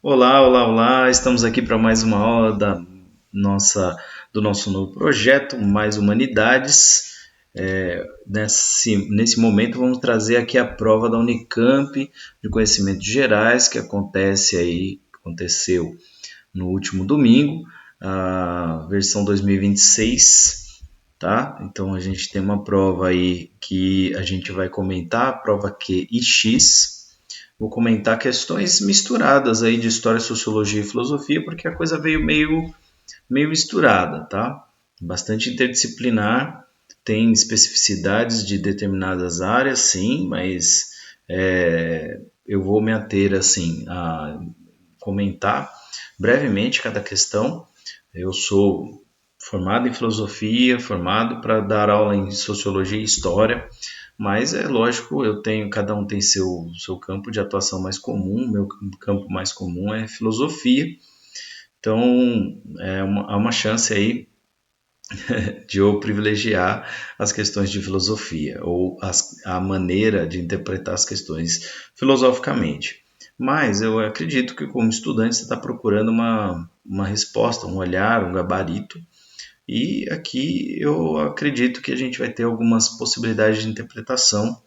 Olá, olá, olá! Estamos aqui para mais uma aula do nosso novo projeto, Mais Humanidades. Nesse momento, vamos trazer aqui a prova da Unicamp de Conhecimentos Gerais, que aconteceu no último domingo, a versão 2026, tá? Então, a gente tem uma prova aí que a gente vai comentar, a prova Q e X. Vou comentar questões misturadas aí de história, sociologia e filosofia, porque a coisa veio meio misturada, tá? Bastante interdisciplinar, tem especificidades de determinadas áreas, sim, mas eu vou me ater assim a comentar brevemente cada questão. Eu sou formado em filosofia, formado para dar aula em sociologia e história, mas é lógico, cada um tem seu campo de atuação mais comum, meu campo mais comum é filosofia, então há uma chance aí de eu privilegiar as questões de filosofia ou a maneira de interpretar as questões filosoficamente. Mas eu acredito que como estudante você está procurando uma resposta, um olhar, um gabarito, e aqui eu acredito que a gente vai ter algumas possibilidades de interpretação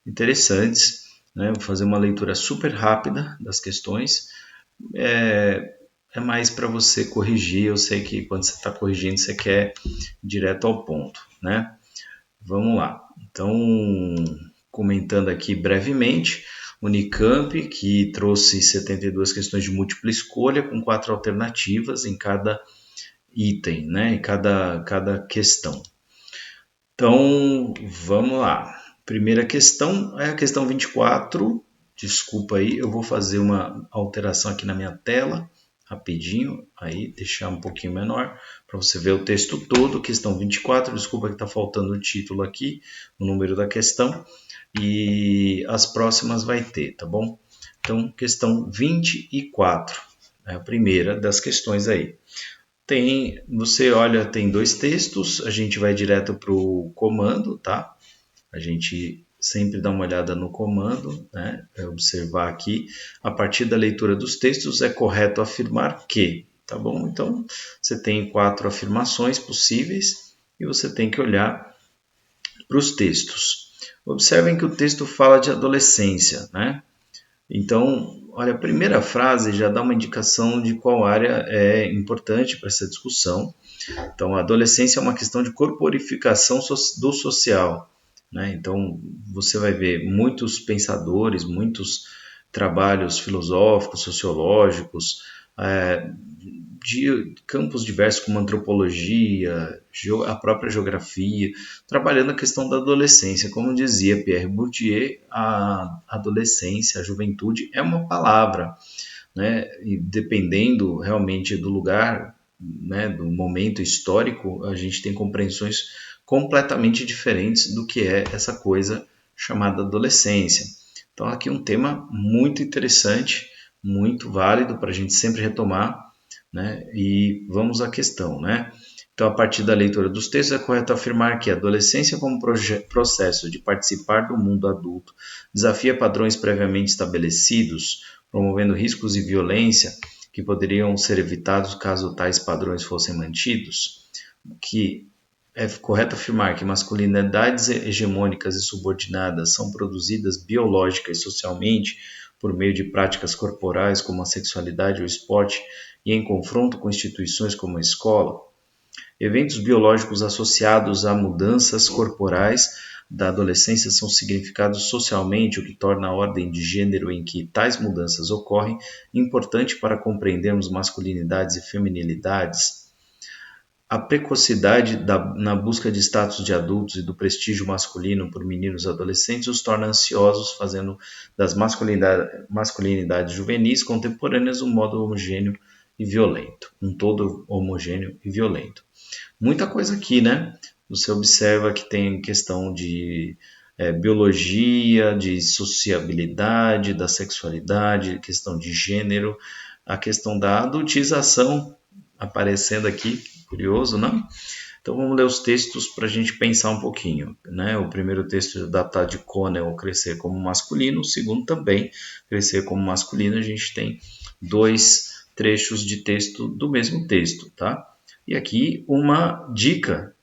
interessantes, né? Vou fazer uma leitura super rápida das questões. É mais para você corrigir. Eu sei que quando você está corrigindo, você quer direto ao ponto, né? Vamos lá. Então, comentando aqui brevemente, Unicamp, que trouxe 72 questões de múltipla escolha, com 4 alternativas em cada item, né? Em cada questão. Então, vamos lá. Primeira questão é a questão 24. Desculpa aí, eu vou fazer uma alteração aqui na minha tela, rapidinho, aí deixar um pouquinho menor, para você ver o texto todo. Questão 24, desculpa que está faltando o título aqui, o número da questão, e as próximas vai ter, tá bom? Então, questão 24, é a primeira das questões aí. Você olha, tem dois textos, a gente vai direto para o comando, tá? A gente sempre dá uma olhada no comando, né? Observar aqui, a partir da leitura dos textos, é correto afirmar que, tá bom? Então, você tem 4 afirmações possíveis e você tem que olhar para os textos. Observem que o texto fala de adolescência, né? Então, olha, a primeira frase já dá uma indicação de qual área é importante para essa discussão. Então, a adolescência é uma questão de corporificação do social, né? Então, você vai ver muitos pensadores, muitos trabalhos filosóficos, sociológicos, de campos diversos como antropologia, a própria geografia, trabalhando a questão da adolescência. Como dizia Pierre Bourdieu, a adolescência, a juventude é uma palavra, né? E dependendo realmente do lugar, né, do momento histórico, a gente tem compreensões completamente diferentes do que é essa coisa chamada adolescência. Então aqui um tema muito interessante, muito válido para a gente sempre retomar, né? E vamos à questão, né? Então, a partir da leitura dos textos, é correto afirmar que a adolescência, como processo de participar do mundo adulto, desafia padrões previamente estabelecidos, promovendo riscos e violência que poderiam ser evitados caso tais padrões fossem mantidos. Que é correto afirmar que masculinidades hegemônicas e subordinadas são produzidas biológica e socialmente por meio de práticas corporais como a sexualidade ou o esporte e em confronto com instituições como a escola. Eventos biológicos associados a mudanças corporais da adolescência são significados socialmente, o que torna a ordem de gênero em que tais mudanças ocorrem importante para compreendermos masculinidades e feminilidades. A precocidade na busca de status de adultos e do prestígio masculino por meninos e adolescentes os torna ansiosos, fazendo das masculinidades juvenis contemporâneas um modo homogêneo e violento, um todo homogêneo e violento. Muita coisa aqui, né? Você observa que tem questão de biologia, de sociabilidade, da sexualidade, questão de gênero, a questão da adultização aparecendo aqui, curioso, não? Então vamos ler os textos para a gente pensar um pouquinho, né? O primeiro texto da Tade Connell, Crescer como Masculino, o segundo também, Crescer como Masculino, a gente tem dois trechos de texto do mesmo texto, tá? E aqui uma dica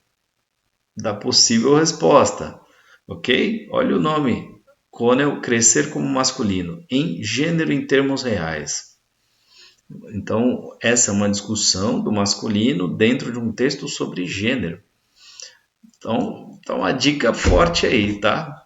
da possível resposta, ok? Olha o nome, Conel, crescer como masculino, em gênero em termos reais. Então, essa é uma discussão do masculino dentro de um texto sobre gênero. Então, uma dica forte aí, tá?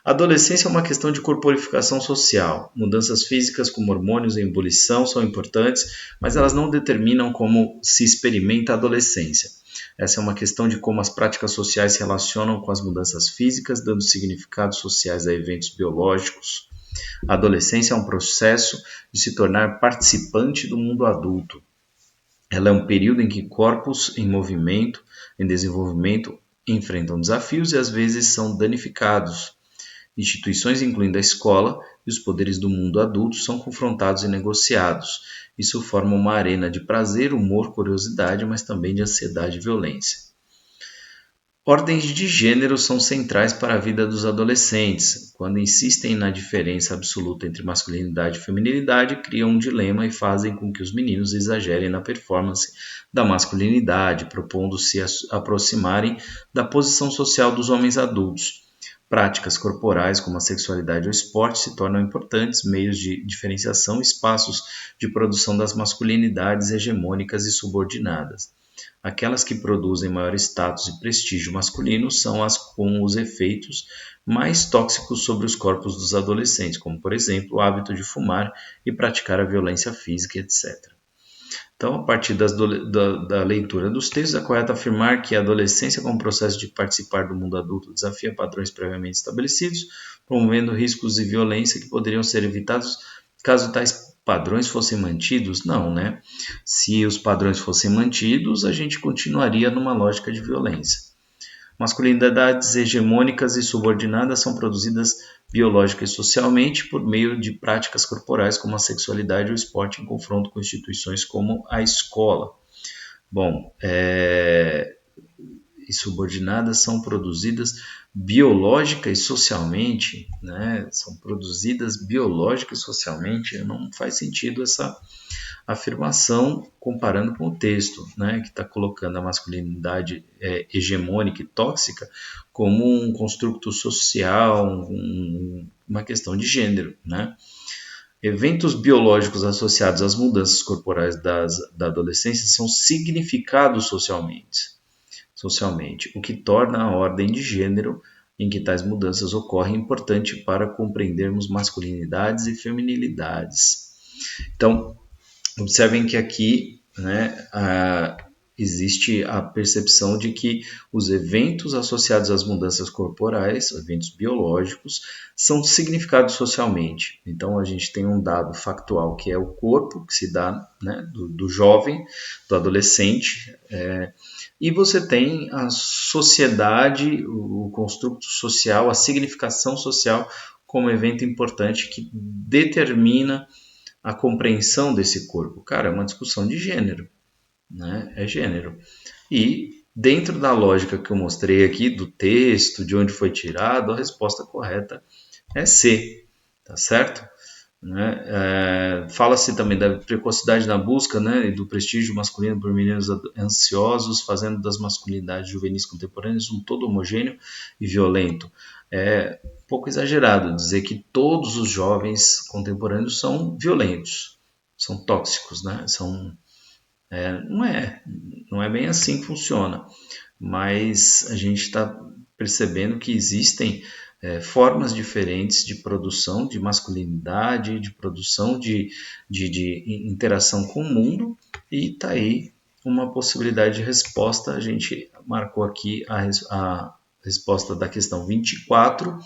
A adolescência é uma questão de corporificação social. Mudanças físicas como hormônios em ebulição são importantes, mas elas não determinam como se experimenta a adolescência. Essa é uma questão de como as práticas sociais se relacionam com as mudanças físicas, dando significados sociais a eventos biológicos. A adolescência é um processo de se tornar participante do mundo adulto. Ela é um período em que corpos em movimento, em desenvolvimento, enfrentam desafios e às vezes são danificados. Instituições, incluindo a escola e os poderes do mundo adulto, são confrontados e negociados. Isso forma uma arena de prazer, humor, curiosidade, mas também de ansiedade e violência. Ordens de gênero são centrais para a vida dos adolescentes. Quando insistem na diferença absoluta entre masculinidade e feminilidade, criam um dilema e fazem com que os meninos exagerem na performance da masculinidade, propondo-se aproximarem da posição social dos homens adultos. Práticas corporais, como a sexualidade ou o esporte, se tornam importantes meios de diferenciação e espaços de produção das masculinidades hegemônicas e subordinadas. Aquelas que produzem maior status e prestígio masculino são as com os efeitos mais tóxicos sobre os corpos dos adolescentes, como, por exemplo, o hábito de fumar e praticar a violência física, etc. Então, a partir da leitura dos textos, é correto afirmar que a adolescência, como processo de participar do mundo adulto, desafia padrões previamente estabelecidos, promovendo riscos de violência que poderiam ser evitados caso tais padrões fossem mantidos. Não, né? Se os padrões fossem mantidos, a gente continuaria numa lógica de violência. Masculinidades hegemônicas e subordinadas são produzidas biológica e socialmente por meio de práticas corporais como a sexualidade ou o esporte em confronto com instituições como a escola. Bom, e subordinadas são produzidas biológica e socialmente, né? São produzidas biológica e socialmente, não faz sentido essa afirmação comparando com o texto, né, que está colocando a masculinidade hegemônica e tóxica como um construto social, uma questão de gênero, né? Eventos biológicos associados às mudanças corporais da adolescência são significados socialmente, o que torna a ordem de gênero em que tais mudanças ocorrem importante para compreendermos masculinidades e feminilidades. Então, observem que aqui, né, existe a percepção de que os eventos associados às mudanças corporais, eventos biológicos, são significados socialmente. Então, a gente tem um dado factual que é o corpo, que se dá, né, do jovem, do adolescente, e você tem a sociedade, o construto social, a significação social como evento importante que determina a compreensão desse corpo. Cara, é uma discussão de gênero, né? É gênero. E dentro da lógica que eu mostrei aqui, do texto, de onde foi tirado, a resposta correta é C, tá certo? Né? Fala-se também da precocidade na busca, né, e do prestígio masculino por meninos ansiosos, fazendo das masculinidades juvenis contemporâneas um todo homogêneo e violento. É um pouco exagerado dizer que todos os jovens contemporâneos são violentos, são tóxicos, né? Não é bem assim que funciona, mas a gente está percebendo que existem formas diferentes de produção de masculinidade, de produção de interação com o mundo, e está aí uma possibilidade de resposta. A gente marcou aqui a resposta da questão 24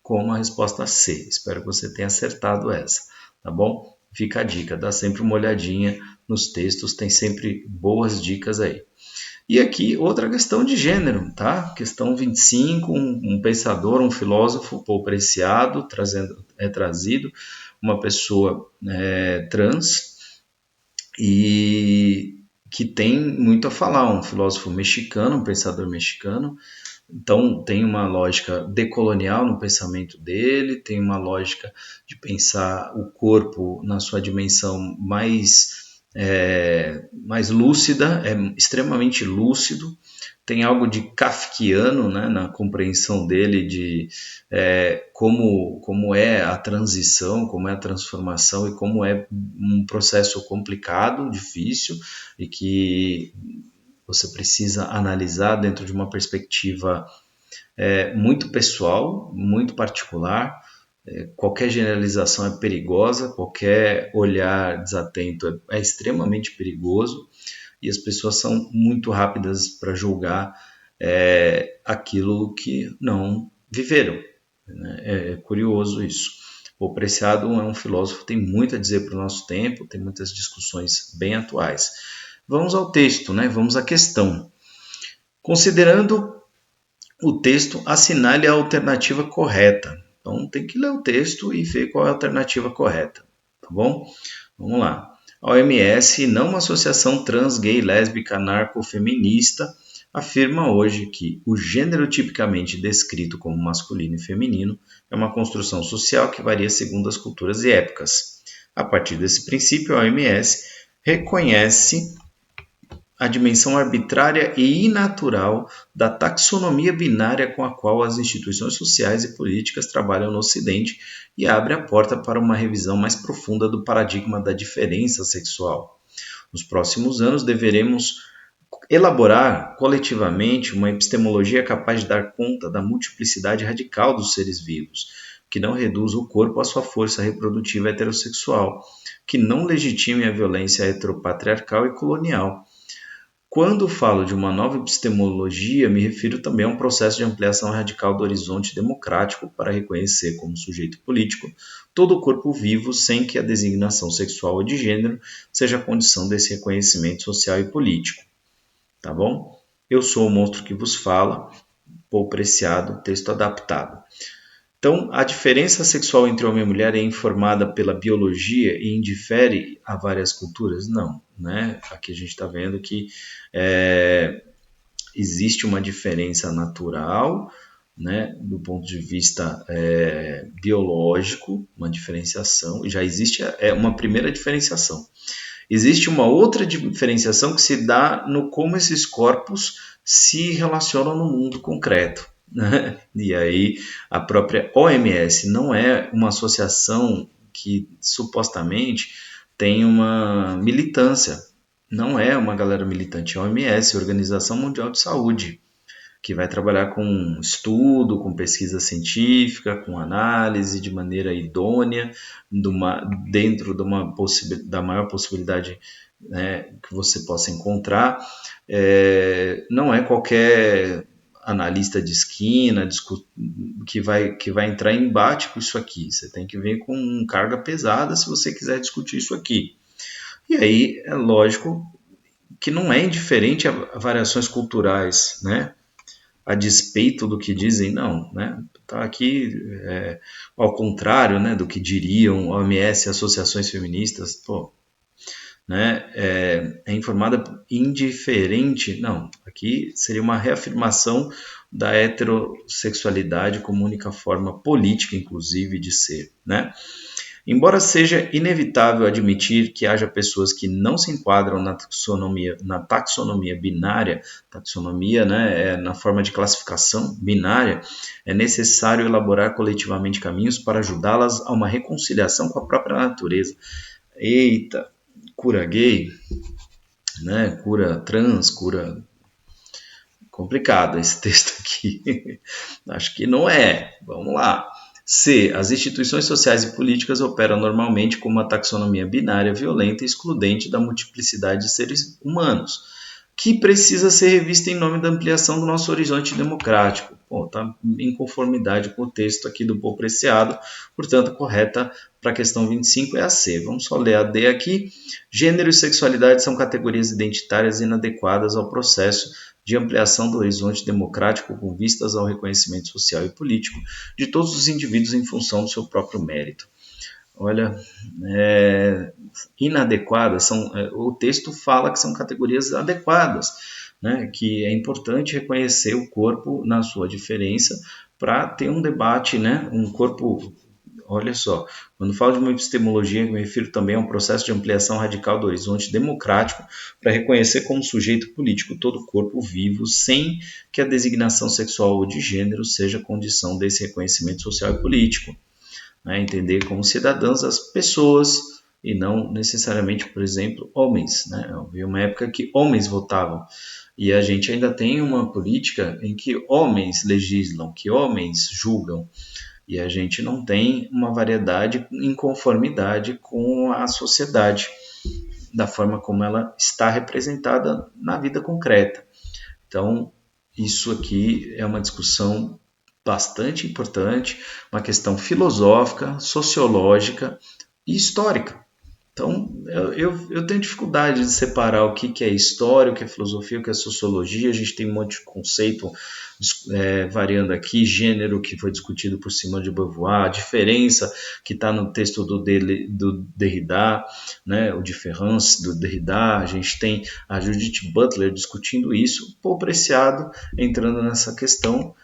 como a resposta C. Espero que você tenha acertado essa, tá bom? Fica a dica, dá sempre uma olhadinha nos textos, tem sempre boas dicas aí. E aqui outra questão de gênero, tá? Questão 25, um pensador, um filósofo Paul Preciado, trazido uma pessoa trans e que tem muito a falar, um filósofo mexicano, um pensador mexicano, Então, tem uma lógica decolonial no pensamento dele, tem uma lógica de pensar o corpo na sua dimensão mais lúcida, é extremamente lúcido, tem algo de kafkiano, né, na compreensão dele de como é a transição, como é a transformação e como é um processo complicado, difícil e que você precisa analisar dentro de uma perspectiva muito pessoal, muito particular. Qualquer generalização é perigosa, qualquer olhar desatento é extremamente perigoso e as pessoas são muito rápidas para julgar aquilo que não viveram. Né? É curioso isso. O Preciado é um filósofo que tem muito a dizer para o nosso tempo, tem muitas discussões bem atuais. Vamos ao texto, né? Vamos à questão. Considerando o texto, assinale a alternativa correta. Então tem que ler o texto e ver qual é a alternativa correta, tá bom? Vamos lá. A OMS, não uma associação trans, gay, lésbica, anarcofeminista, afirma hoje que o gênero tipicamente descrito como masculino e feminino é uma construção social que varia segundo as culturas e épocas. A partir desse princípio, a OMS reconhece a dimensão arbitrária e inatural da taxonomia binária com a qual as instituições sociais e políticas trabalham no Ocidente e abre a porta para uma revisão mais profunda do paradigma da diferença sexual. Nos próximos anos, deveremos elaborar coletivamente uma epistemologia capaz de dar conta da multiplicidade radical dos seres vivos, que não reduza o corpo à sua força reprodutiva heterossexual, que não legitime a violência heteropatriarcal e colonial. Quando falo de uma nova epistemologia, me refiro também a um processo de ampliação radical do horizonte democrático para reconhecer como sujeito político todo o corpo vivo, sem que a designação sexual ou de gênero seja a condição desse reconhecimento social e político. Tá bom? Eu sou o monstro que vos fala, Paul Preciado, texto adaptado. Então, a diferença sexual entre homem e mulher é informada pela biologia e indifere a várias culturas? Não, né? Aqui a gente está vendo que existe uma diferença natural, né, do ponto de vista biológico, uma diferenciação, já existe uma primeira diferenciação. Existe uma outra diferenciação que se dá no como esses corpos se relacionam no mundo concreto. Né? E aí a própria OMS não é uma associação que supostamente tem uma militância. Não é uma galera militante, é a OMS, Organização Mundial de Saúde, que vai trabalhar com estudo, com pesquisa científica, com análise de maneira idônea, dentro da maior possibilidade, né, que você possa encontrar. Não é qualquer analista de esquina que vai entrar em embate com isso aqui. Você tem que vir com carga pesada se você quiser discutir isso aqui. E aí é lógico que não é indiferente a variações culturais, né? A despeito do que dizem, não, né? Tá aqui ao contrário, né, do que diriam OMS e associações feministas, pô, né? É informada indiferente, não. Aqui seria uma reafirmação da heterossexualidade como única forma política, inclusive, de ser, né? Embora seja inevitável admitir que haja pessoas que não se enquadram na taxonomia binária, taxonomia, né, na forma de classificação binária, é necessário elaborar coletivamente caminhos para ajudá-las a uma reconciliação com a própria natureza. Eita, cura gay, né, cura trans, cura... Complicado esse texto aqui. Acho que não é. Vamos lá. C. As instituições sociais e políticas operam normalmente com uma taxonomia binária violenta e excludente da multiplicidade de seres humanos, que precisa ser revista em nome da ampliação do nosso horizonte democrático. Está em conformidade com o texto aqui do Paul Preciado, portanto, a correta para a questão 25 é a C. Vamos só ler a D aqui. Gênero e sexualidade são categorias identitárias inadequadas ao processo de ampliação do horizonte democrático com vistas ao reconhecimento social e político de todos os indivíduos em função do seu próprio mérito. Olha, inadequadas, o texto fala que são categorias adequadas, né, que é importante reconhecer o corpo na sua diferença para ter um debate, né, um corpo. Olha só, quando falo de uma epistemologia, me refiro também a um processo de ampliação radical do horizonte democrático para reconhecer como sujeito político todo corpo vivo, sem que a designação sexual ou de gênero seja condição desse reconhecimento social e político. Né? Entender como cidadãs as pessoas e não necessariamente, por exemplo, homens. Né? Houve uma época que homens votavam e a gente ainda tem uma política em que homens legislam, que homens julgam. E a gente não tem uma variedade em conformidade com a sociedade, da forma como ela está representada na vida concreta. Então, isso aqui é uma discussão bastante importante, uma questão filosófica, sociológica e histórica. Então, eu tenho dificuldade de separar o que é história, o que é filosofia, o que é sociologia. A gente tem um monte de conceito variando aqui, gênero que foi discutido por Simone de Beauvoir, a diferença que está no texto do Derrida, né, o Différance do Derrida. A gente tem a Judith Butler discutindo isso. Paul Preciado entrando nessa questão,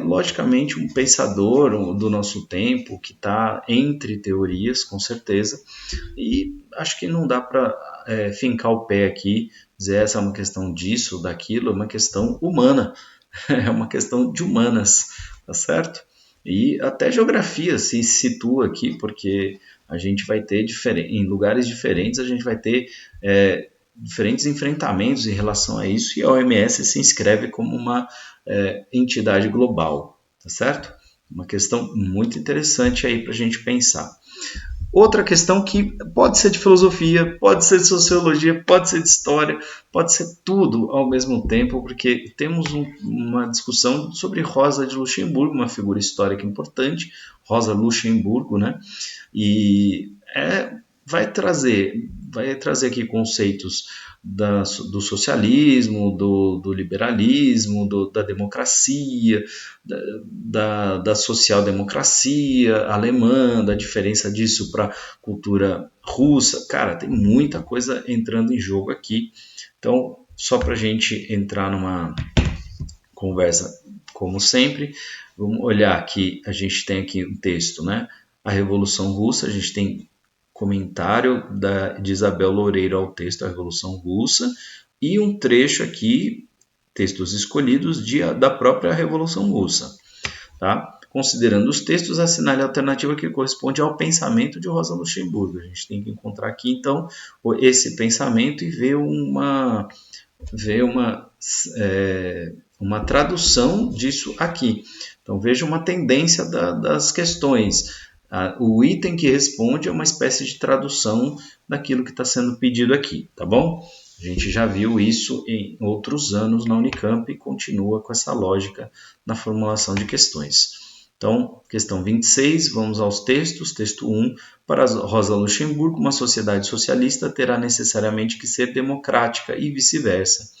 logicamente um pensador do nosso tempo que está entre teorias, com certeza, e acho que não dá para fincar o pé aqui, dizer essa é uma questão disso, daquilo, é uma questão humana, é uma questão de humanas, tá certo? E até geografia se situa aqui, porque a gente vai ter, em lugares diferentes, a gente vai ter diferentes enfrentamentos em relação a isso, e a OMS se inscreve como uma entidade global, tá certo? Uma questão muito interessante aí para a gente pensar. Outra questão que pode ser de filosofia, pode ser de sociologia, pode ser de história, pode ser tudo ao mesmo tempo, porque temos uma discussão sobre Rosa de Luxemburgo, uma figura histórica importante, Rosa Luxemburgo, né? E vai trazer aqui conceitos do socialismo, do liberalismo, da democracia, da social-democracia alemã, da diferença disso para a cultura russa. Cara, tem muita coisa entrando em jogo aqui. Então, só para a gente entrar numa conversa, como sempre, vamos olhar que a gente tem aqui um texto, né? A Revolução Russa, a gente tem comentário de Isabel Loureiro ao texto A Revolução Russa e um trecho aqui, textos escolhidos da própria Revolução Russa. Tá? Considerando os textos, assinale a alternativa que corresponde ao pensamento de Rosa Luxemburgo. A gente tem que encontrar aqui, então, esse pensamento e ver uma tradução disso aqui. Então, veja uma tendência das questões. O item que responde é uma espécie de tradução daquilo que está sendo pedido aqui, tá bom? A gente já viu isso em outros anos na Unicamp e continua com essa lógica na formulação de questões. Então, questão 26, vamos aos textos. Texto 1, para Rosa Luxemburgo, uma sociedade socialista terá necessariamente que ser democrática e vice-versa,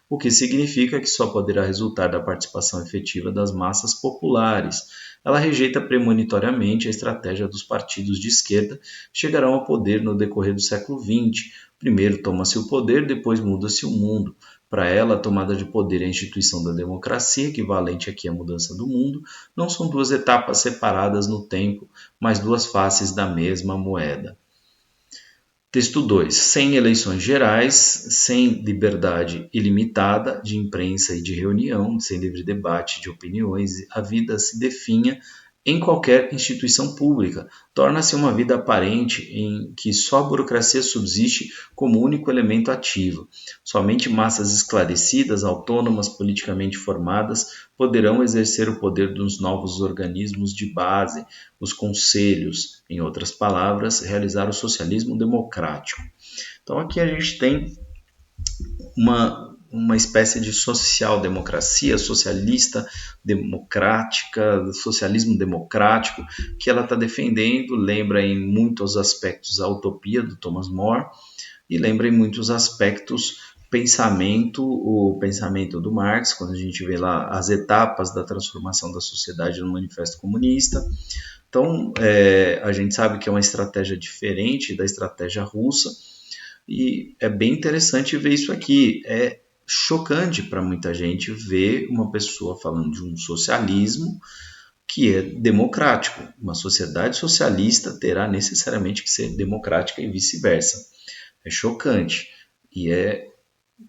o que significa que só poderá resultar da participação efetiva das massas populares. Ela rejeita premonitoriamente a estratégia dos partidos de esquerda que chegarão ao poder no decorrer do século XX. Primeiro toma-se o poder, depois muda-se o mundo. Para ela, a tomada de poder e a instituição da democracia, equivalente aqui à mudança do mundo, não são duas etapas separadas no tempo, mas duas faces da mesma moeda. Texto 2. Sem eleições gerais, sem liberdade ilimitada de imprensa e de reunião, sem livre debate de opiniões, a vida se definha em qualquer instituição pública. Torna-se uma vida aparente em que só a burocracia subsiste como único elemento ativo. Somente massas esclarecidas, autônomas, politicamente formadas, poderão exercer o poder dos novos organismos de base, os conselhos, em outras palavras, realizar o socialismo democrático. Então aqui a gente tem uma espécie de social-democracia, socialista democrática, socialismo democrático, que ela está defendendo, lembra em muitos aspectos a utopia do Thomas More, e lembra em muitos aspectos o pensamento do Marx, quando a gente vê lá as etapas da transformação da sociedade no Manifesto Comunista. Então, a gente sabe que é uma estratégia diferente da estratégia russa, e é bem interessante ver isso aqui. chocante para muita gente ver uma pessoa falando de um socialismo que é democrático. Uma sociedade socialista terá necessariamente que ser democrática e vice-versa. É chocante e é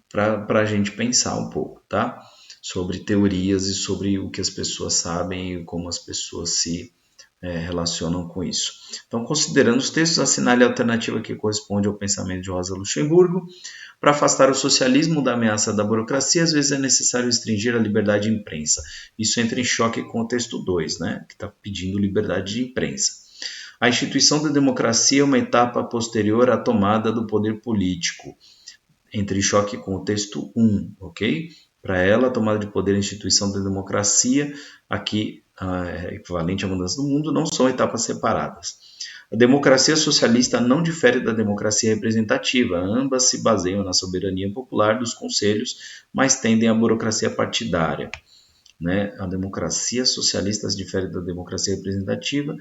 para a gente pensar um pouco, tá? Sobre teorias e sobre o que as pessoas sabem e como as pessoas se relacionam com isso. Então, considerando os textos, assinale a alternativa que corresponde ao pensamento de Rosa Luxemburgo. Para afastar o socialismo da ameaça da burocracia, às vezes é necessário restringir a liberdade de imprensa. Isso entra em choque com o texto 2, né, que está pedindo liberdade de imprensa. A instituição da democracia é uma etapa posterior à tomada do poder político. Entra em choque com o texto 1, ok? Para ela, a tomada de poder e a instituição da democracia, aqui equivalente à mudança do mundo, não são etapas separadas. A democracia socialista não difere da democracia representativa, ambas se baseiam na soberania popular dos conselhos, mas tendem à burocracia partidária. Né? A democracia socialista difere da democracia representativa,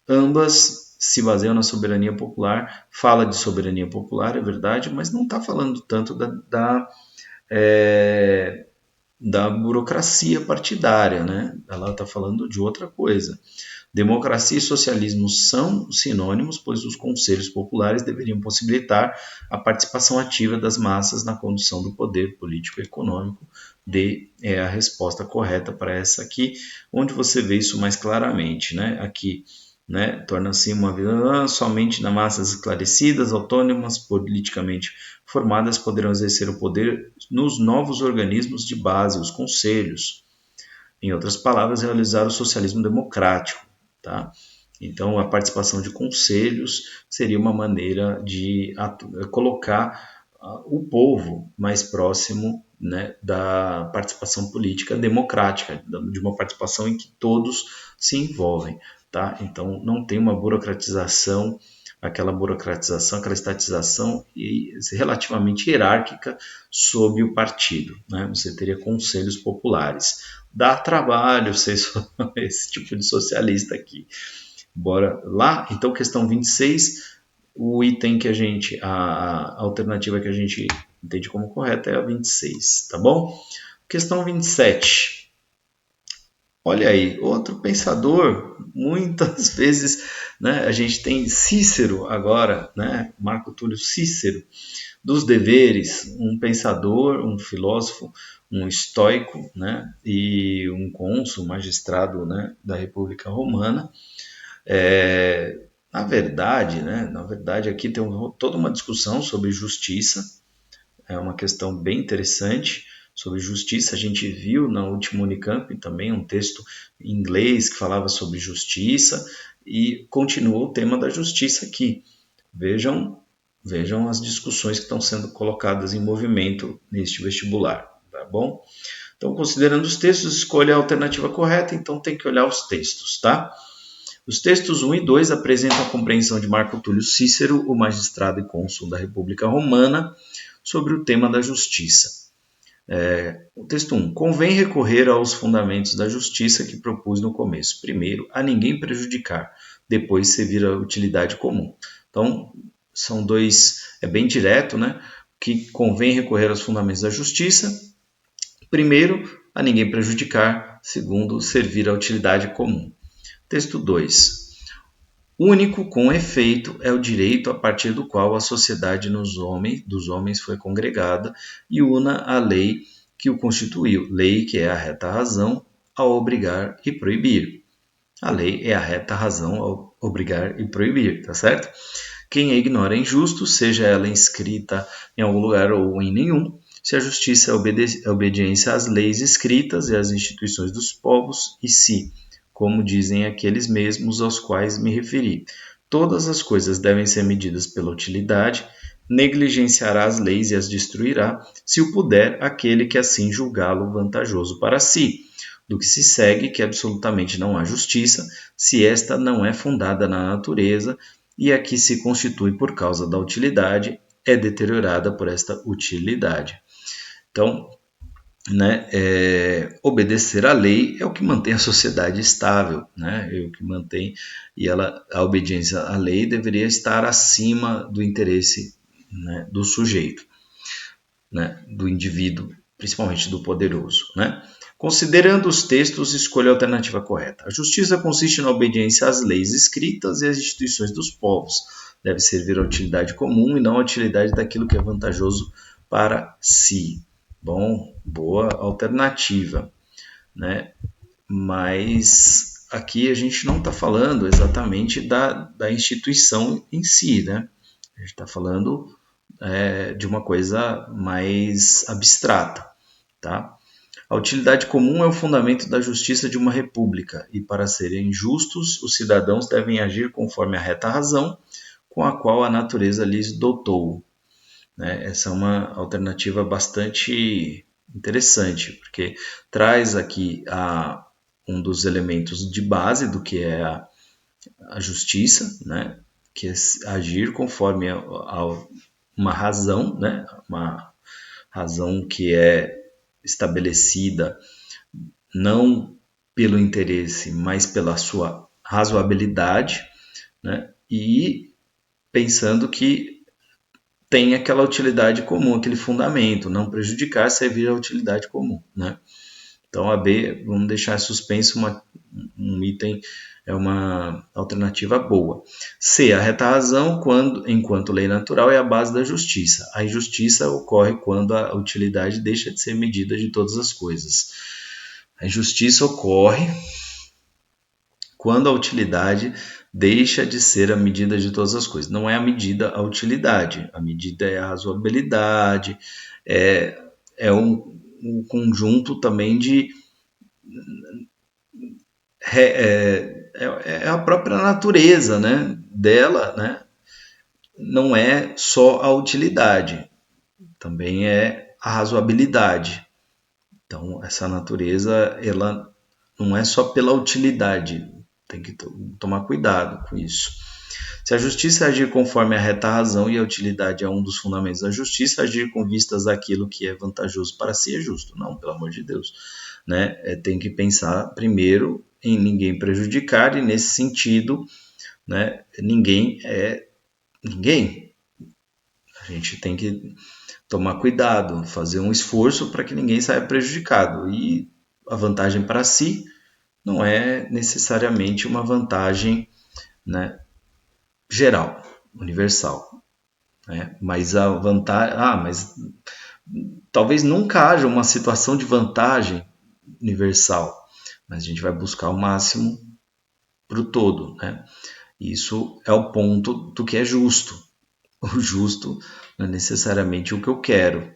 ambas se baseiam na soberania popular, fala de soberania popular, é verdade, mas não está falando tanto da burocracia partidária, né? Ela está falando de outra coisa. Democracia e socialismo são sinônimos, pois os conselhos populares deveriam possibilitar a participação ativa das massas na condução do poder político e econômico. É a resposta correta para essa aqui, onde você vê isso mais claramente, né? Aqui, né? Torna-se uma vida somente nas massas esclarecidas, autônomas, politicamente formadas poderão exercer o poder nos novos organismos de base, os conselhos. Em outras palavras, realizar o socialismo democrático. Tá? Então, a participação de conselhos seria uma maneira de colocar o povo mais próximo, né, da participação política democrática, de uma participação em que todos se envolvem. Tá? Então, não tem uma burocratização, aquela estatização relativamente hierárquica sob o partido. Né? Você teria conselhos populares. Dá trabalho ser esse tipo de socialista aqui. Bora lá? Então, questão 26, o item que a alternativa que a gente entende como correta é a 26, tá bom? Questão 27. Olha aí, outro pensador, muitas vezes, né, a gente tem Cícero agora, né, Marco Túlio Cícero, dos deveres, um pensador, um filósofo, um estoico, né, e um cônsul, magistrado, né, da República Romana. Na verdade aqui tem toda uma discussão sobre justiça, é uma questão bem interessante sobre justiça. A gente viu na última Unicamp também um texto em inglês que falava sobre justiça e continuou o tema da justiça aqui. Vejam as discussões que estão sendo colocadas em movimento neste vestibular, tá bom? Então, considerando os textos, escolha a alternativa correta, então tem que olhar os textos, tá? Os textos 1 e 2 apresentam a compreensão de Marco Túlio Cícero, o magistrado e cônsul da República Romana, sobre o tema da justiça. O texto 1. Convém recorrer aos fundamentos da justiça que propus no começo. Primeiro, a ninguém prejudicar. Depois, servir a utilidade comum. Então, são dois, é bem direto, né? Que convém recorrer aos fundamentos da justiça. Primeiro, a ninguém prejudicar. Segundo, servir a utilidade comum. Texto 2. Único com efeito é o direito a partir do qual a sociedade dos homens foi congregada e una a lei que o constituiu, lei que é a reta razão ao obrigar e proibir. A lei é a reta razão ao obrigar e proibir, tá certo? Quem a ignora é injusto, seja ela inscrita em algum lugar ou em nenhum, se a justiça é obediência às leis escritas e às instituições dos povos, e se, como dizem aqueles mesmos aos quais me referi, todas as coisas devem ser medidas pela utilidade, negligenciará as leis e as destruirá, se o puder aquele que assim julgá-lo vantajoso para si. Do que se segue que absolutamente não há justiça, se esta não é fundada na natureza, e a que se constitui por causa da utilidade é deteriorada por esta utilidade. Então, né, obedecer à lei é o que mantém a sociedade estável, né, é o que mantém, e a obediência à lei deveria estar acima do interesse, né, do sujeito. né, do indivíduo, principalmente do poderoso, né? Considerando os textos, escolha a alternativa correta. A justiça consiste na obediência às leis escritas e às instituições dos povos. Deve servir à utilidade comum e não à utilidade daquilo que é vantajoso para si. Bom, boa alternativa, né? Mas aqui a gente não está falando exatamente da instituição em si, né? A gente está falando de uma coisa mais abstrata, tá? A utilidade comum é o fundamento da justiça de uma república, e para serem justos, os cidadãos devem agir conforme a reta razão com a qual a natureza lhes dotou. Né? Essa é uma alternativa bastante interessante, porque traz aqui um dos elementos de base do que é a justiça, né? Que é agir conforme uma razão, né? Uma razão que é estabelecida não pelo interesse, mas pela sua razoabilidade, né? E pensando que tem aquela utilidade comum, aquele fundamento, não prejudicar, servir à utilidade comum, né? Então a B, vamos deixar suspenso um item, é uma alternativa boa. C, a reta razão, enquanto lei natural, é a base da justiça. A injustiça ocorre quando a utilidade deixa de ser medida de todas as coisas. A injustiça ocorre quando a utilidade deixa de ser a medida de todas as coisas. Não é a medida a utilidade, a medida é a razoabilidade, é um conjunto também de... É a própria natureza, né, dela, né? Não é só a utilidade, também é a razoabilidade. Então, essa natureza, ela não é só pela utilidade, tem que tomar cuidado com isso. Se a justiça agir conforme a reta razão e a utilidade é um dos fundamentos da justiça, agir com vistas àquilo que é vantajoso para si é justo. Não, pelo amor de Deus. Né? Tem que pensar primeiro em ninguém prejudicar e, nesse sentido, né, ninguém é ninguém. A gente tem que tomar cuidado, fazer um esforço para que ninguém saia prejudicado. E a vantagem para si não é necessariamente uma vantagem, né, geral, universal. Né? Mas a vantagem. Mas talvez nunca haja uma situação de vantagem universal, mas a gente vai buscar o máximo para o todo. Né? Isso é o ponto do que é justo. O justo não é necessariamente o que eu quero.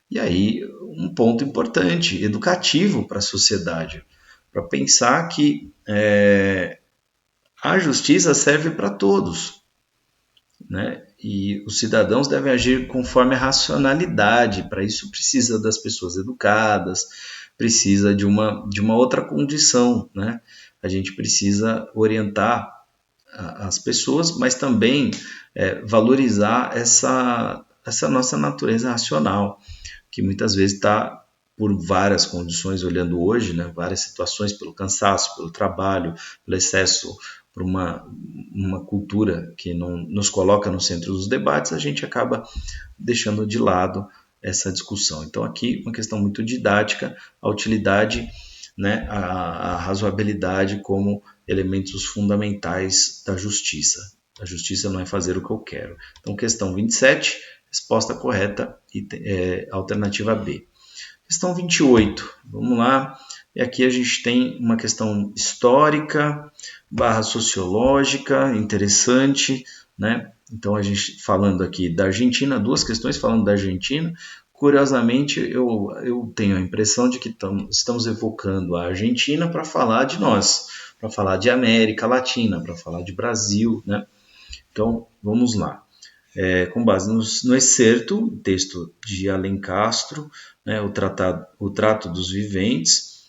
E aí, um ponto importante, educativo para a sociedade, para pensar que a justiça serve para todos, né? E os cidadãos devem agir conforme a racionalidade. Para isso precisa das pessoas educadas, precisa de uma outra condição, né? A gente precisa orientar as pessoas, mas também valorizar essa nossa natureza racional, que muitas vezes está por várias condições, olhando hoje, né, várias situações, pelo cansaço, pelo trabalho, pelo excesso, por uma cultura que não nos coloca no centro dos debates, a gente acaba deixando de lado essa discussão. Então aqui uma questão muito didática, a utilidade, né, a razoabilidade como elementos fundamentais da justiça. A justiça não é fazer o que eu quero. Então questão 27, resposta correta, alternativa B. Questão 28, vamos lá. E aqui a gente tem uma questão histórica / sociológica, interessante, né? Então a gente falando aqui da Argentina, duas questões falando da Argentina. Curiosamente, eu tenho a impressão de que estamos evocando a Argentina para falar de nós, para falar de América Latina, para falar de Brasil, né? Então, vamos lá. Com base no excerto, texto de Alencastro, né, o Trato dos Viventes,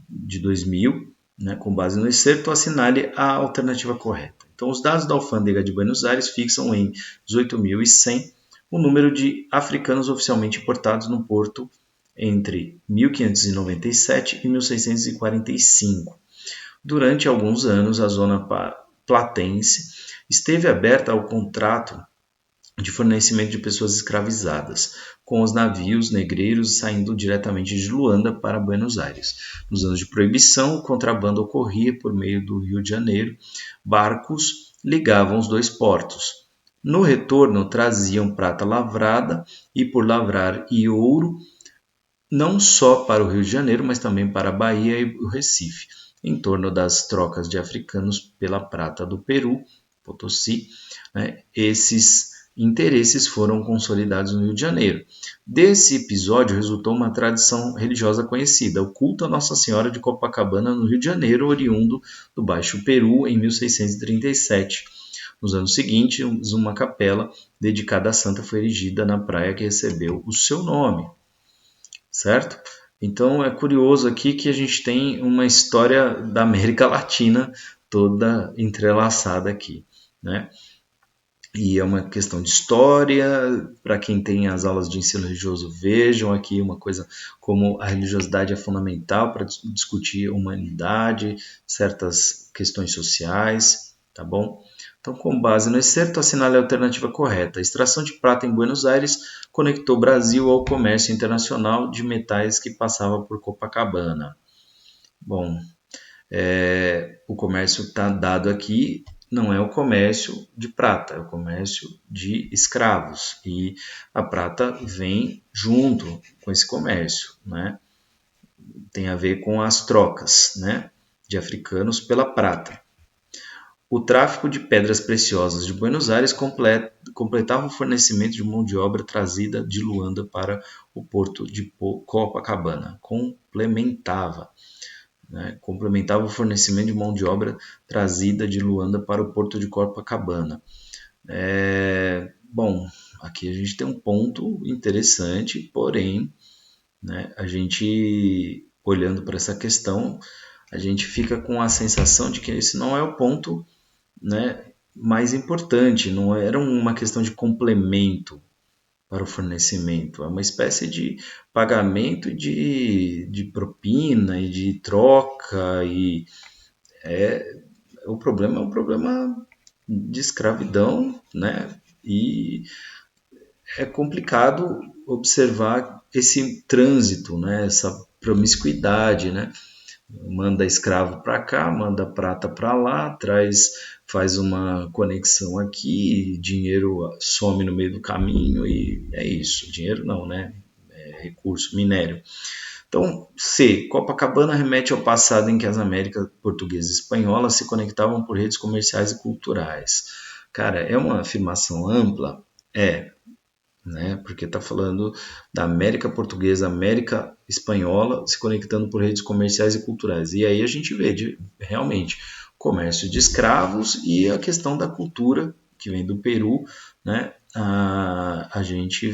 de 2000, né, com base no excerto, assinale a alternativa correta. Então, os dados da Alfândega de Buenos Aires fixam em 18.100 o número de africanos oficialmente importados no porto entre 1597 e 1645. Durante alguns anos, a zona platense esteve aberta ao contrato de fornecimento de pessoas escravizadas, com os navios negreiros saindo diretamente de Luanda para Buenos Aires. Nos anos de proibição, o contrabando ocorria por meio do Rio de Janeiro. Barcos ligavam os dois portos. No retorno, traziam prata lavrada e por lavrar e ouro, não só para o Rio de Janeiro, mas também para a Bahia e o Recife. Em torno das trocas de africanos pela prata do Peru, Potosí, né, esses interesses foram consolidados no Rio de Janeiro. Desse episódio resultou uma tradição religiosa conhecida, o culto a Nossa Senhora de Copacabana no Rio de Janeiro, oriundo do Baixo Peru, em 1637. Nos anos seguintes, uma capela dedicada à santa foi erigida na praia que recebeu o seu nome, certo? Então é curioso aqui que a gente tem uma história da América Latina toda entrelaçada aqui, né? E é uma questão de história, para quem tem as aulas de ensino religioso, vejam aqui uma coisa como a religiosidade é fundamental para discutir a humanidade, certas questões sociais, tá bom? Então, com base no excerto, assinale a alternativa correta. A extração de prata em Buenos Aires conectou o Brasil ao comércio internacional de metais que passava por Copacabana. Bom, o comércio está dado aqui, não é o comércio de prata, é o comércio de escravos. E a prata vem junto com esse comércio, né? Tem a ver com as trocas, né, de africanos pela prata. O tráfico de pedras preciosas de Buenos Aires completava o fornecimento de mão de obra trazida de Luanda para o porto de Copacabana. Complementava o fornecimento de mão de obra trazida de Luanda para o porto de Copacabana. Bom, aqui a gente tem um ponto interessante, porém, né, a gente olhando para essa questão, a gente fica com a sensação de que esse não é o ponto, né, mais importante, não era uma questão de complemento para o fornecimento, é uma espécie de pagamento de propina e de troca, e o problema é um problema de escravidão, né? E é complicado observar esse trânsito, né? Essa promiscuidade, né? Manda escravo para cá, manda prata para lá, faz uma conexão aqui, dinheiro some no meio do caminho e é isso. Dinheiro não, né? É recurso, minério. Então, C. Copacabana remete ao passado em que as Américas portuguesa e espanhola se conectavam por redes comerciais e culturais. Cara, é uma afirmação ampla? Né? Porque está falando da América portuguesa, América espanhola se conectando por redes comerciais e culturais. E aí a gente vê realmente comércio de escravos e a questão da cultura que vem do Peru, né? A gente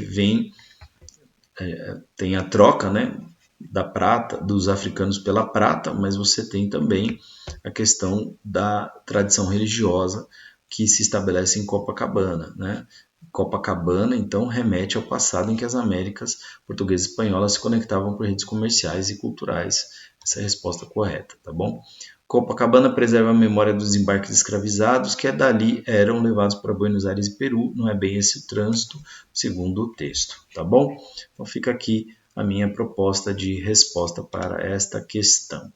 tem a troca, né, da prata, dos africanos pela prata, mas você tem também a questão da tradição religiosa que se estabelece em Copacabana, né? Copacabana, então, remete ao passado em que as Américas portuguesa e espanhola se conectavam por redes comerciais e culturais. Essa é a resposta correta, tá bom? Copacabana preserva a memória dos embarques escravizados que dali eram levados para Buenos Aires e Peru. Não é bem esse o trânsito, segundo o texto, tá bom? Então fica aqui a minha proposta de resposta para esta questão.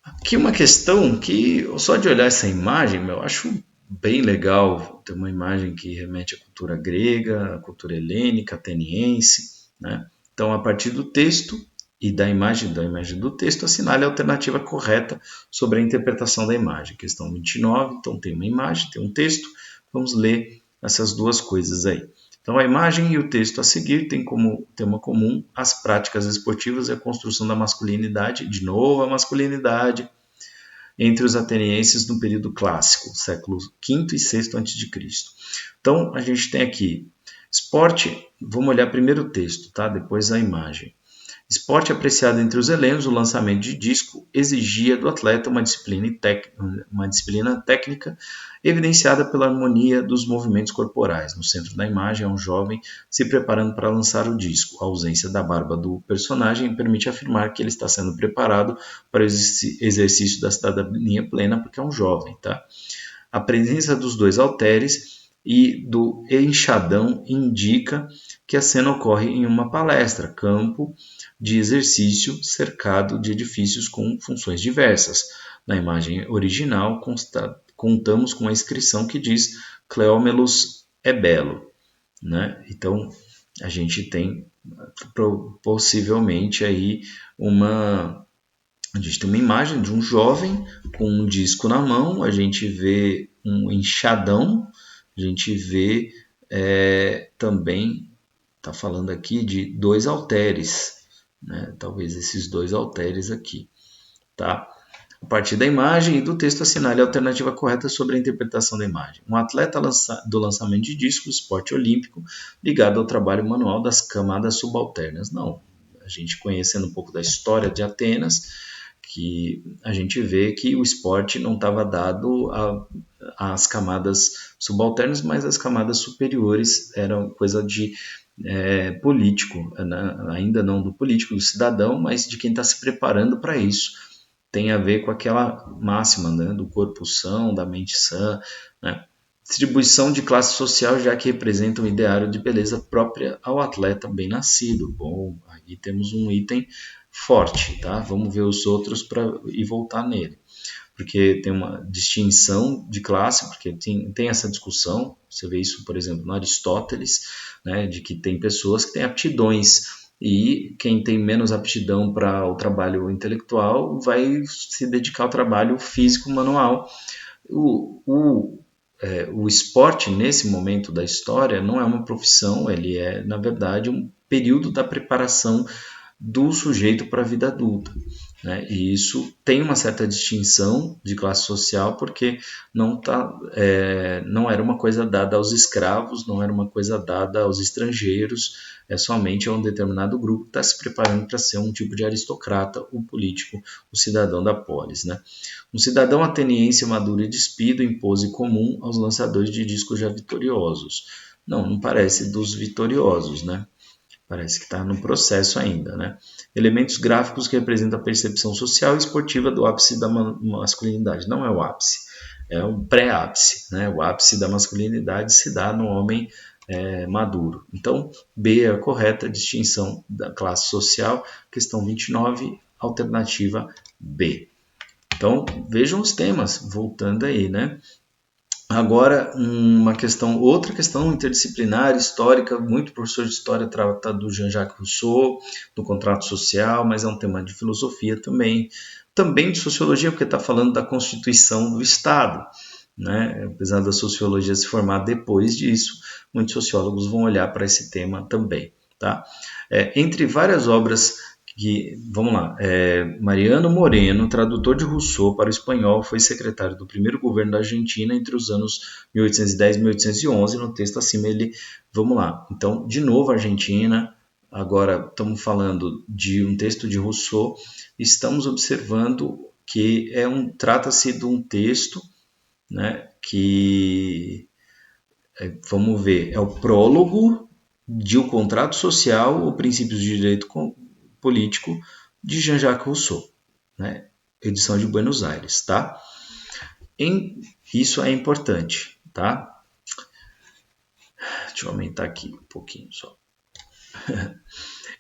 Aqui uma questão que, só de olhar essa imagem, eu acho bem legal. Tem uma imagem que remete à cultura grega, à cultura helênica, ateniense, né? Então, a partir do texto e da imagem do texto, assinale a alternativa correta sobre a interpretação da imagem. Questão 29, então tem uma imagem, tem um texto, vamos ler essas duas coisas aí. Então, a imagem e o texto a seguir têm como tema comum as práticas esportivas e a construção da masculinidade, de novo a masculinidade, entre os atenienses no período clássico, século V e VI a.C. Então, a gente tem aqui esporte, vamos olhar primeiro o texto, tá? Depois a imagem. Esporte apreciado entre os helenos, o lançamento de disco exigia do atleta uma disciplina técnica evidenciada pela harmonia dos movimentos corporais. No centro da imagem é um jovem se preparando para lançar o disco. A ausência da barba do personagem permite afirmar que ele está sendo preparado para o exercício da cidadania plena porque é um jovem, tá? A presença dos dois halteres e do enxadão indica que a cena ocorre em uma palestra, campo de exercício cercado de edifícios com funções diversas. Na imagem original, contamos com a inscrição que diz Cleómelos é belo, né? Então, a gente tem possivelmente aí a gente tem uma imagem de um jovem com um disco na mão, a gente vê um enxadão, a gente vê também, está falando aqui de 2 halteres, né? Talvez esses 2 halteres aqui, tá? A partir da imagem e do texto assinale a alternativa correta sobre a interpretação da imagem. Um atleta do lançamento de disco, esporte olímpico, ligado ao trabalho manual das camadas subalternas. Não, a gente conhecendo um pouco da história de Atenas, que a gente vê que o esporte não estava dado às camadas subalternas, mas as camadas superiores eram coisa de político, né? Ainda não do político, do cidadão, mas de quem está se preparando para isso. Tem a ver com aquela máxima, né, do corpo são, da mente sã, né? Distribuição de classe social, já que representa um ideário de beleza própria ao atleta bem-nascido. Bom, aí temos um item forte, tá? Vamos ver os outros e voltar nele. Porque tem uma distinção de classe, porque tem essa discussão, você vê isso, por exemplo, no Aristóteles, né, de que tem pessoas que têm aptidões e quem tem menos aptidão para o trabalho intelectual vai se dedicar ao trabalho físico manual. O esporte, nesse momento da história, não é uma profissão, ele é, na verdade, um período da preparação do sujeito para a vida adulta, né? E isso tem uma certa distinção de classe social, porque não era uma coisa dada aos escravos, não era uma coisa dada aos estrangeiros, é somente a um determinado grupo que está se preparando para ser um tipo de aristocrata, o político, o cidadão da polis, né? Um cidadão ateniense maduro e despido em pose comum aos lançadores de discos já vitoriosos. Não parece dos vitoriosos, né? Parece que está no processo ainda, né? Elementos gráficos que representam a percepção social e esportiva do ápice da masculinidade. Não é o ápice, é o pré-ápice, né? O ápice da masculinidade se dá no homem maduro. Então, B é a correta distinção da classe social. Questão 29, alternativa B. Então, vejam os temas, voltando aí, né? Agora, outra questão interdisciplinar, histórica, muito professor de história trata do Jean-Jacques Rousseau, do contrato social, mas é um tema de filosofia também de sociologia, porque está falando da constituição do Estado, né? Apesar da sociologia se formar depois disso, muitos sociólogos vão olhar para esse tema também, tá? Entre várias obras vamos lá, Mariano Moreno, tradutor de Rousseau para o espanhol, foi secretário do primeiro governo da Argentina entre os anos 1810 e 1811. No texto acima vamos lá. Então, de novo, Argentina. Agora estamos falando de um texto de Rousseau. Estamos observando que trata-se de um texto, né, que vamos ver, é o prólogo de O Contrato Social ou Princípios de Direito Político de Jean-Jacques Rousseau, né? Edição de Buenos Aires, tá? Isso é importante, tá? Deixa eu aumentar aqui um pouquinho só.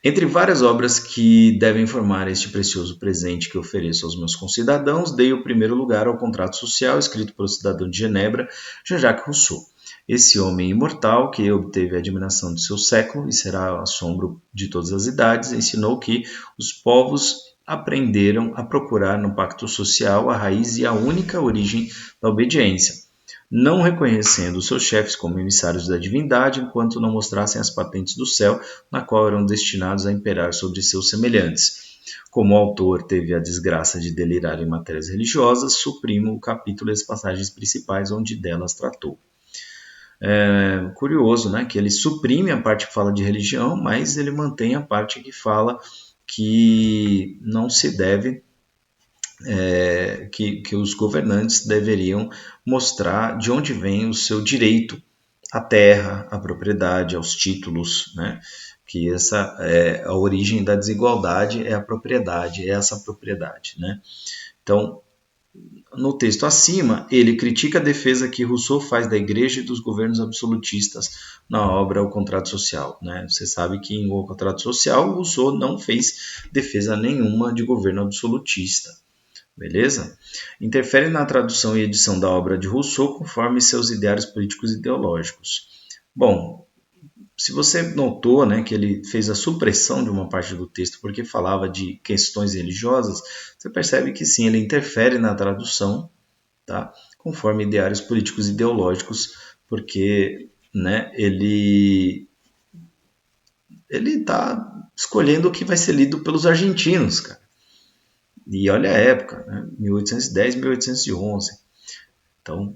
Entre várias obras que devem formar este precioso presente que ofereço aos meus concidadãos, dei o primeiro lugar ao Contrato Social, escrito pelo cidadão de Genebra, Jean-Jacques Rousseau. Esse homem imortal, que obteve a admiração de seu século e será assombro de todas as idades, ensinou que os povos aprenderam a procurar no pacto social a raiz e a única origem da obediência, não reconhecendo os seus chefes como emissários da divindade, enquanto não mostrassem as patentes do céu, na qual eram destinados a imperar sobre seus semelhantes. Como o autor teve a desgraça de delirar em matérias religiosas, suprimo o capítulo e as passagens principais onde delas tratou. Curioso, né, que ele suprime a parte que fala de religião, mas ele mantém a parte que fala que não se deve, que os governantes deveriam mostrar de onde vem o seu direito à terra, à propriedade, aos títulos, né? Que essa é a origem da desigualdade, é a propriedade, é essa propriedade, né? Então, no texto acima, ele critica a defesa que Rousseau faz da igreja e dos governos absolutistas na obra O Contrato Social. Né? Você sabe que em O Contrato Social, Rousseau não fez defesa nenhuma de governo absolutista. Beleza? Interfere na tradução e edição da obra de Rousseau conforme seus ideários políticos e ideológicos. Bom, se você notou, né, que ele fez a supressão de uma parte do texto porque falava de questões religiosas, você percebe que sim, ele interfere na tradução, tá? Conforme ideários políticos e ideológicos, porque, né, ele está escolhendo o que vai ser lido pelos argentinos, cara. E olha a época, né? 1810, 1811. Então,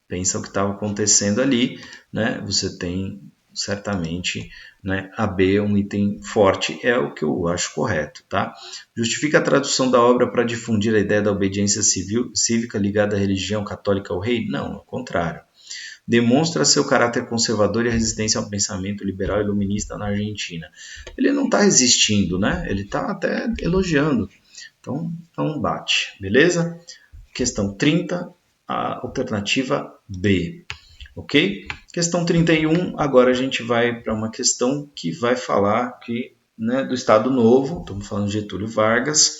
pensa o que estava acontecendo ali, né? Você tem certamente, né, a B, um item forte, é o que eu acho correto, tá? Justifica a tradução da obra para difundir a ideia da obediência cívica ligada à religião católica ao rei? Não, ao contrário. Demonstra seu caráter conservador e a resistência ao pensamento liberal e iluminista na Argentina. Ele não está resistindo, né? Ele está até elogiando. Então, não bate, beleza? Questão 30, a alternativa B. Ok? Questão 31, agora a gente vai para uma questão que vai falar que, né, do Estado Novo, estamos falando de Getúlio Vargas,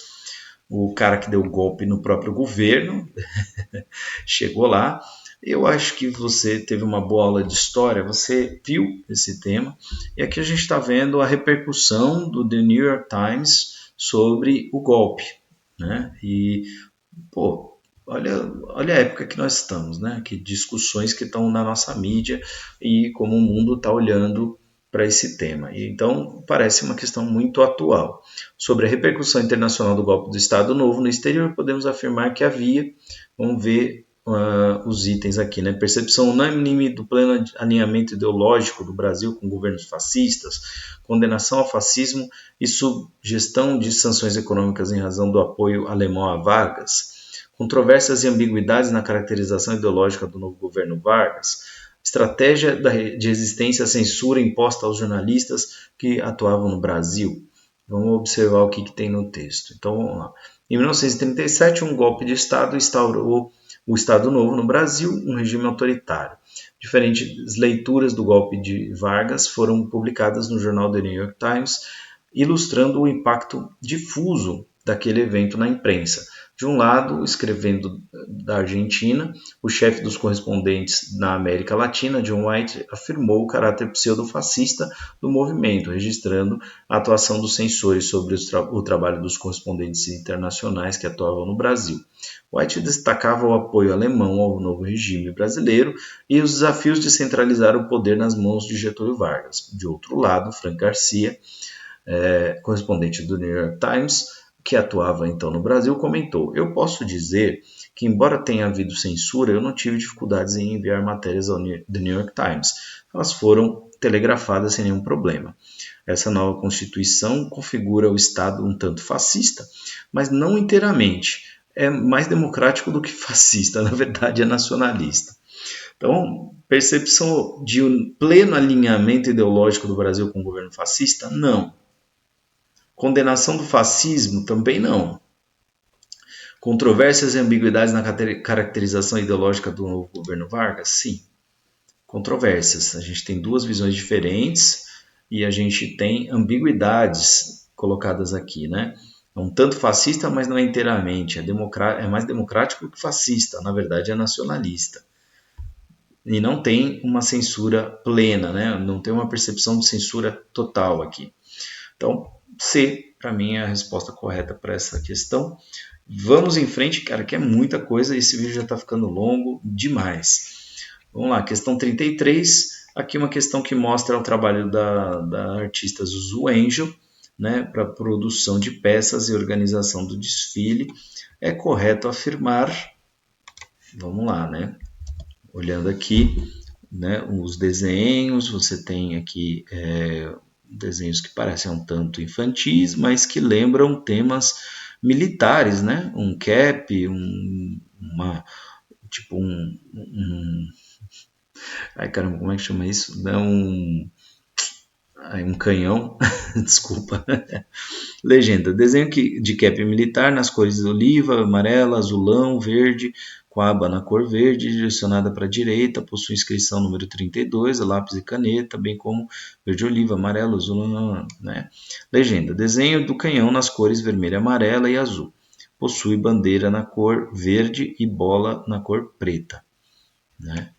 o cara que deu golpe no próprio governo, chegou lá. Eu acho que você teve uma boa aula de história, você viu esse tema, e aqui a gente está vendo a repercussão do The New York Times sobre o golpe, né? E, pô, olha a época que nós estamos, né? Que discussões que estão na nossa mídia e como o mundo está olhando para esse tema. E, então, parece uma questão muito atual. Sobre a repercussão internacional do golpe do Estado Novo no exterior, podemos afirmar que havia, vamos ver os itens aqui, né? Percepção unânime do pleno alinhamento ideológico do Brasil com governos fascistas, condenação ao fascismo e sugestão de sanções econômicas em razão do apoio alemão a Vargas, controvérsias e ambiguidades na caracterização ideológica do novo governo Vargas, estratégia de resistência à censura imposta aos jornalistas que atuavam no Brasil. Vamos observar o que tem no texto. Então, vamos lá. Em 1937, um golpe de Estado instaurou o Estado Novo no Brasil, um regime autoritário. Diferentes leituras do golpe de Vargas foram publicadas no jornal The New York Times, ilustrando o impacto difuso daquele evento na imprensa. De um lado, escrevendo da Argentina, o chefe dos correspondentes na América Latina, John White, afirmou o caráter pseudo-fascista do movimento, registrando a atuação dos censores sobre o trabalho dos correspondentes internacionais que atuavam no Brasil. White destacava o apoio alemão ao novo regime brasileiro e os desafios de centralizar o poder nas mãos de Getúlio Vargas. De outro lado, Frank Garcia, correspondente do New York Times, que atuava então no Brasil, comentou: "Eu posso dizer que, embora tenha havido censura, eu não tive dificuldades em enviar matérias ao The New York Times. Elas foram telegrafadas sem nenhum problema. Essa nova Constituição configura o Estado um tanto fascista, mas não inteiramente. É mais democrático do que fascista, na verdade é nacionalista." Então, percepção de um pleno alinhamento ideológico do Brasil com o governo fascista? Não. Condenação do fascismo? Também não. Controvérsias e ambiguidades na caracterização ideológica do novo governo Vargas? Sim. Controvérsias. A gente tem duas visões diferentes e a gente tem ambiguidades colocadas aqui, né? É um tanto fascista, mas não é inteiramente. É mais democrático que fascista. Na verdade, é nacionalista. E não tem uma censura plena, né? Não tem uma percepção de censura total aqui. Então, C, para mim, é a resposta correta para essa questão. Vamos em frente, cara, que é muita coisa. Esse vídeo já está ficando longo demais. Vamos lá, questão 33. Aqui uma questão que mostra o trabalho da artista Zuzu Angel, né, para produção de peças e organização do desfile. É correto afirmar, vamos lá, né? Olhando aqui, né, os desenhos, você tem aqui desenhos que parecem um tanto infantis, mas que lembram temas militares, né? Um cap, ai caramba, como é que chama isso? Não, um canhão, desculpa. Legenda: desenho de cap militar nas cores oliva, amarela, azulão, verde, com a aba na cor verde, direcionada para a direita, possui inscrição número 32, lápis e caneta, bem como verde oliva, amarelo, azul, né? Legenda: desenho do canhão nas cores vermelha, amarela e azul. Possui bandeira na cor verde e bola na cor preta, né?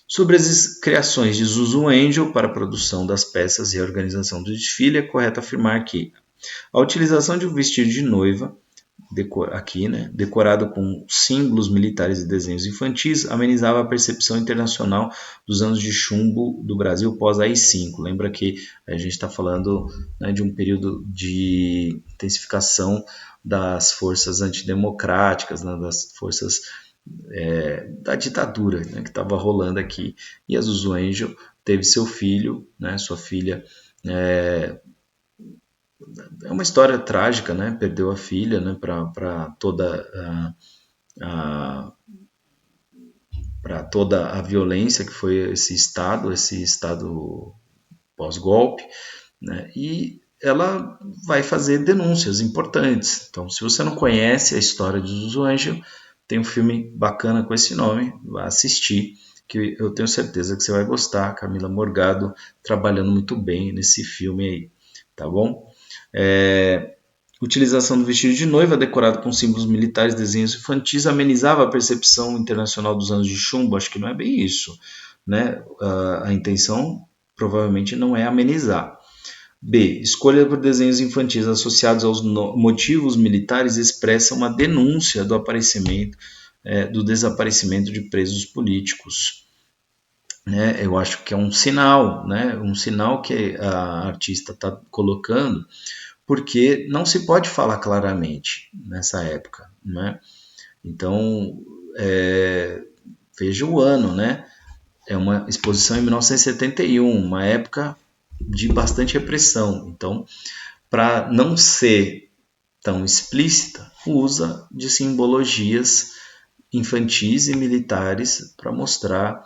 Sobre as criações de Zuzu Angel para a produção das peças e a organização do desfile, é correto afirmar que a utilização de um vestido de noiva, aqui, né, decorado com símbolos militares e desenhos infantis, amenizava a percepção internacional dos anos de chumbo do Brasil pós-AI-5. Lembra que a gente está falando, né, de um período de intensificação das forças antidemocráticas, né, das forças da ditadura, né, que estava rolando aqui. E a Zuzu Angel teve seu filho, né, sua filha. É uma história trágica, né? Perdeu a filha, né, para toda a violência que foi esse estado pós-golpe, né? E ela vai fazer denúncias importantes. Então, se você não conhece a história de Zuzu Angel, tem um filme bacana com esse nome, vá assistir, que eu tenho certeza que você vai gostar. Camila Morgado trabalhando muito bem nesse filme aí, tá bom? Utilização do vestido de noiva decorado com símbolos militares, desenhos infantis, amenizava a percepção internacional dos anos de chumbo. Acho que não é bem isso, né? A intenção provavelmente não é amenizar. B. Escolha por desenhos infantis associados aos motivos militares expressa uma denúncia do desaparecimento de presos políticos. Né? Eu acho que é um sinal, né? Um sinal que a artista está colocando, porque não se pode falar claramente nessa época, né? Então, veja o ano, né? É uma exposição em 1971, uma época de bastante repressão. Então, para não ser tão explícita, usa de simbologias infantis e militares para mostrar,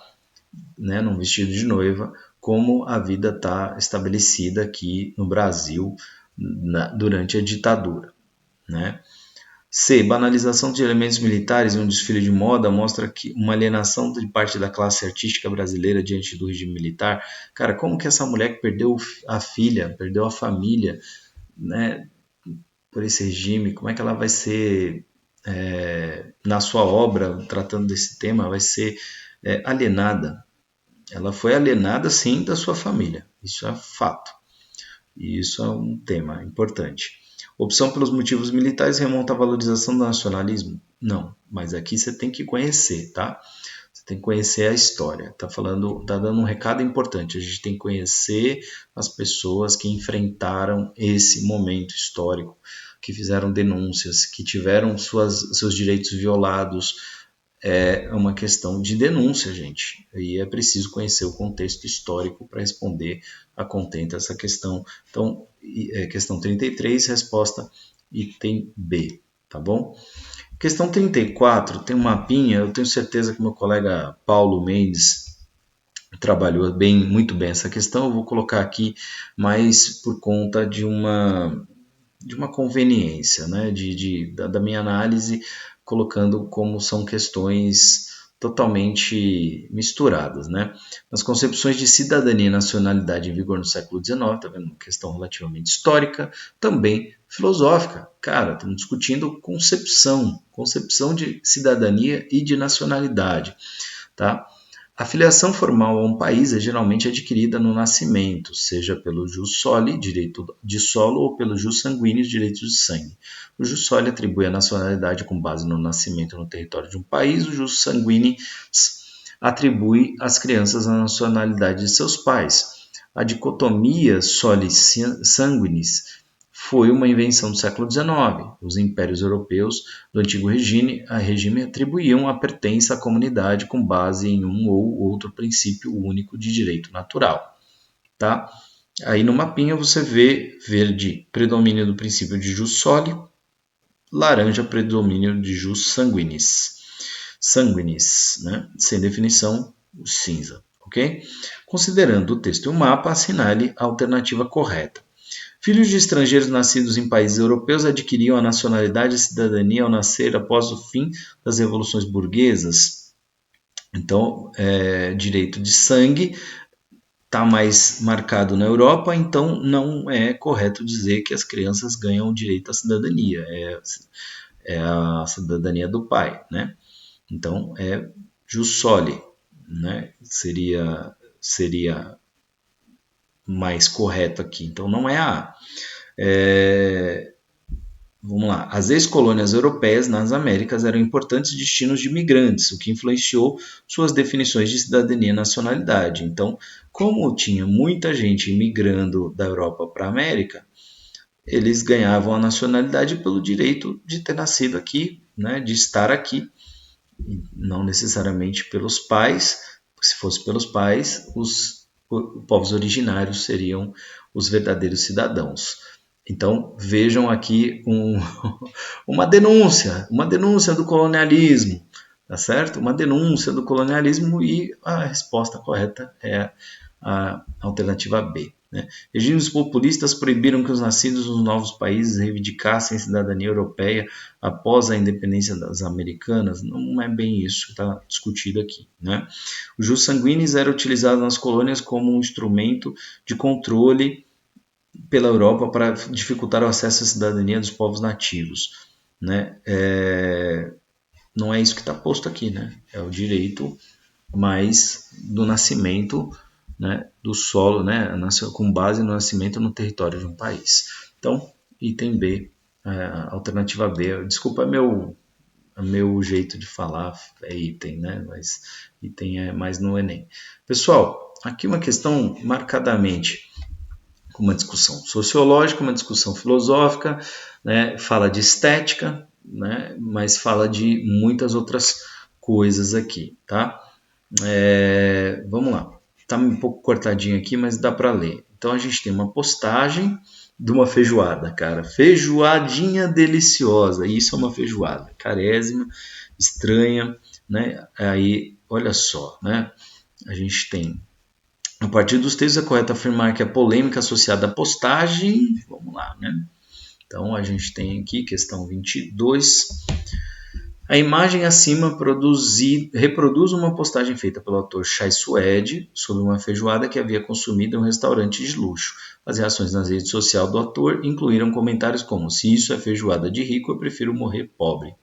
né, num vestido de noiva, como a vida está estabelecida aqui no Brasil durante a ditadura, né? C. Banalização de elementos militares em um desfile de moda mostra que uma alienação de parte da classe artística brasileira diante do regime militar. Cara, como que essa mulher que perdeu a filha, perdeu a família, né, por esse regime, como é que ela vai ser, na sua obra, tratando desse tema, vai ser alienada? Ela foi alienada, sim, da sua família. Isso é fato. E isso é um tema importante. Opção pelos motivos militares remonta à valorização do nacionalismo? Não, mas aqui você tem que conhecer, tá? Você tem que conhecer a história. Tá dando um recado importante. A gente tem que conhecer as pessoas que enfrentaram esse momento histórico, que fizeram denúncias, que tiveram seus direitos violados. É uma questão de denúncia, gente. E é preciso conhecer o contexto histórico para responder a contento essa questão. Então, questão 33, resposta item B, tá bom? Questão 34, tem um mapinha, eu tenho certeza que meu colega Paulo Mendes trabalhou muito bem essa questão, eu vou colocar aqui mais por conta de uma conveniência, né, da minha análise, colocando como são questões totalmente misturadas, né? Nas concepções de cidadania e nacionalidade em vigor no século XIX, tá vendo? Uma questão relativamente histórica, também filosófica. Cara, estamos discutindo concepção de cidadania e de nacionalidade, tá? A filiação formal a um país é geralmente adquirida no nascimento, seja pelo jus soli, direito de solo, ou pelo jus sanguinis, direito de sangue. O jus soli atribui a nacionalidade com base no nascimento no território de um país, o jus sanguinis atribui às crianças a nacionalidade de seus pais. A dicotomia soli sanguinis foi uma invenção do século XIX. Os impérios europeus do antigo regime atribuíam a pertença à comunidade com base em um ou outro princípio único de direito natural. Tá? Aí no mapinha você vê verde, predomínio do princípio de jus soli, laranja, predomínio de jus sanguinis. Sanguinis, né? Sem definição, o cinza. ok? Considerando o texto e o mapa, assinale a alternativa correta. Filhos de estrangeiros nascidos em países europeus adquiriam a nacionalidade e cidadania ao nascer após o fim das revoluções burguesas. Então, direito de sangue está mais marcado na Europa, então não é correto dizer que as crianças ganham o direito à cidadania. É a cidadania do pai, né? Então, é jus soli, né? Seria mais correto aqui. Então, não é a A. Vamos lá. As ex-colônias europeias nas Américas eram importantes destinos de imigrantes, o que influenciou suas definições de cidadania e nacionalidade. Então, como tinha muita gente imigrando da Europa para a América, eles ganhavam a nacionalidade pelo direito de ter nascido aqui, né, de estar aqui, não necessariamente pelos pais. Se fosse pelos pais, os povos originários seriam os verdadeiros cidadãos. Então vejam aqui uma denúncia do colonialismo, tá certo? Uma denúncia do colonialismo e a resposta correta é a alternativa B. Né? Regimes populistas proibiram que os nascidos nos novos países reivindicassem cidadania europeia após a independência das americanas. Não é bem isso que está discutido aqui. Né? O jus sanguinis era utilizado nas colônias como um instrumento de controle pela Europa para dificultar o acesso à cidadania dos povos nativos. Né? Não é isso que está posto aqui, né? É o direito mais do nascimento, né, do solo, né, com base no nascimento no território de um país. Então, item B, alternativa B. Desculpa meu jeito de falar, é item, né? Mas item é mais no Enem. Pessoal, aqui uma questão marcadamente uma discussão sociológica, uma discussão filosófica, né, fala de estética, né, mas fala de muitas outras coisas aqui, tá? Vamos lá, tá um pouco cortadinho aqui, mas dá para ler. Então a gente tem uma postagem de uma feijoada, cara, feijoadinha deliciosa, isso é uma feijoada, carésima, estranha, né? Aí, olha só, né? A gente tem a partir dos textos é correto afirmar que a polêmica associada à postagem, vamos lá, né? Então a gente tem aqui questão 22. A imagem acima reproduz uma postagem feita pelo autor Chai Suede sobre uma feijoada que havia consumido em um restaurante de luxo. As reações nas redes sociais do autor incluíram comentários como: se isso é feijoada de rico, eu prefiro morrer pobre.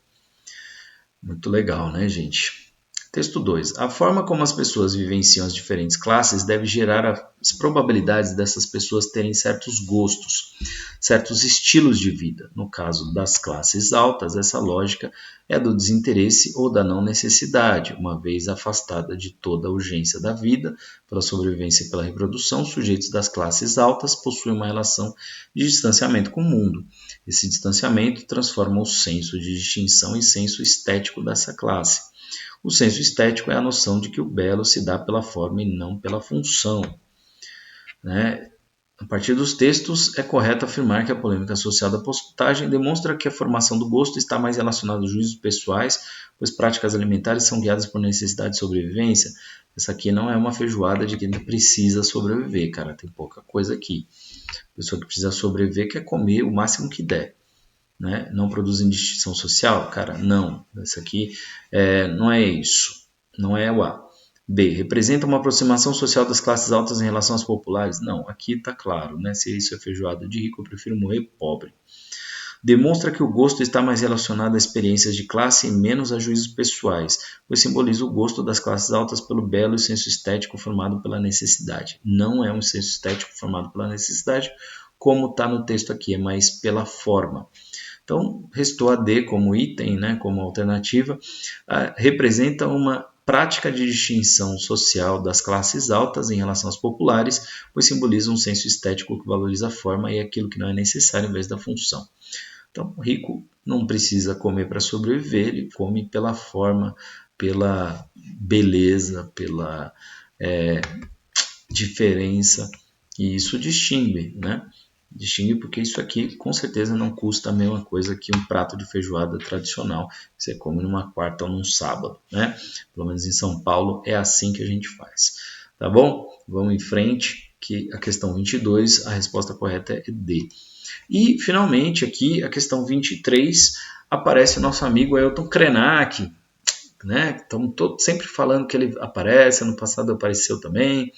Muito legal, né, gente? Texto 2. A forma como as pessoas vivenciam as diferentes classes deve gerar as probabilidades dessas pessoas terem certos gostos, certos estilos de vida. No caso das classes altas, essa lógica é a do desinteresse ou da não necessidade, uma vez afastada de toda a urgência da vida, pela sobrevivência e pela reprodução, sujeitos das classes altas possuem uma relação de distanciamento com o mundo. Esse distanciamento transforma o senso de distinção em senso estético dessa classe. O senso estético é a noção de que o belo se dá pela forma e não pela função. Né? A partir dos textos, é correto afirmar que a polêmica associada à postagem demonstra que a formação do gosto está mais relacionada aos juízos pessoais, pois práticas alimentares são guiadas por necessidade de sobrevivência. Essa aqui não é uma feijoada de quem precisa sobreviver, cara. Tem pouca coisa aqui. A pessoa que precisa sobreviver quer comer o máximo que der. Né? Não produzem distinção social? Cara, não. Isso aqui não é isso. Não é o A. B. Representa uma aproximação social das classes altas em relação às populares? Não. Aqui está claro. Né? Se isso é feijoada de rico, eu prefiro morrer pobre. Demonstra que o gosto está mais relacionado a experiências de classe e menos a juízos pessoais, pois simboliza o gosto das classes altas pelo belo e senso estético formado pela necessidade. Não é um senso estético formado pela necessidade, como está no texto aqui, é mais pela forma. Então, restou a D como item, né, como alternativa, representa uma prática de distinção social das classes altas em relação às populares, pois simboliza um senso estético que valoriza a forma e aquilo que não é necessário em vez da função. Então, o rico não precisa comer para sobreviver, ele come pela forma, pela beleza, pela diferença, e isso distingue, né? Distingue porque isso aqui com certeza não custa a mesma coisa que um prato de feijoada tradicional que você come numa quarta ou num sábado, né? Pelo menos em São Paulo é assim que a gente faz. Tá bom? Vamos em frente, que a questão 22, a resposta correta é D. E, finalmente, aqui, a questão 23, aparece nosso amigo Ailton Krenak, né? Estamos sempre falando que ele aparece, ano passado apareceu também,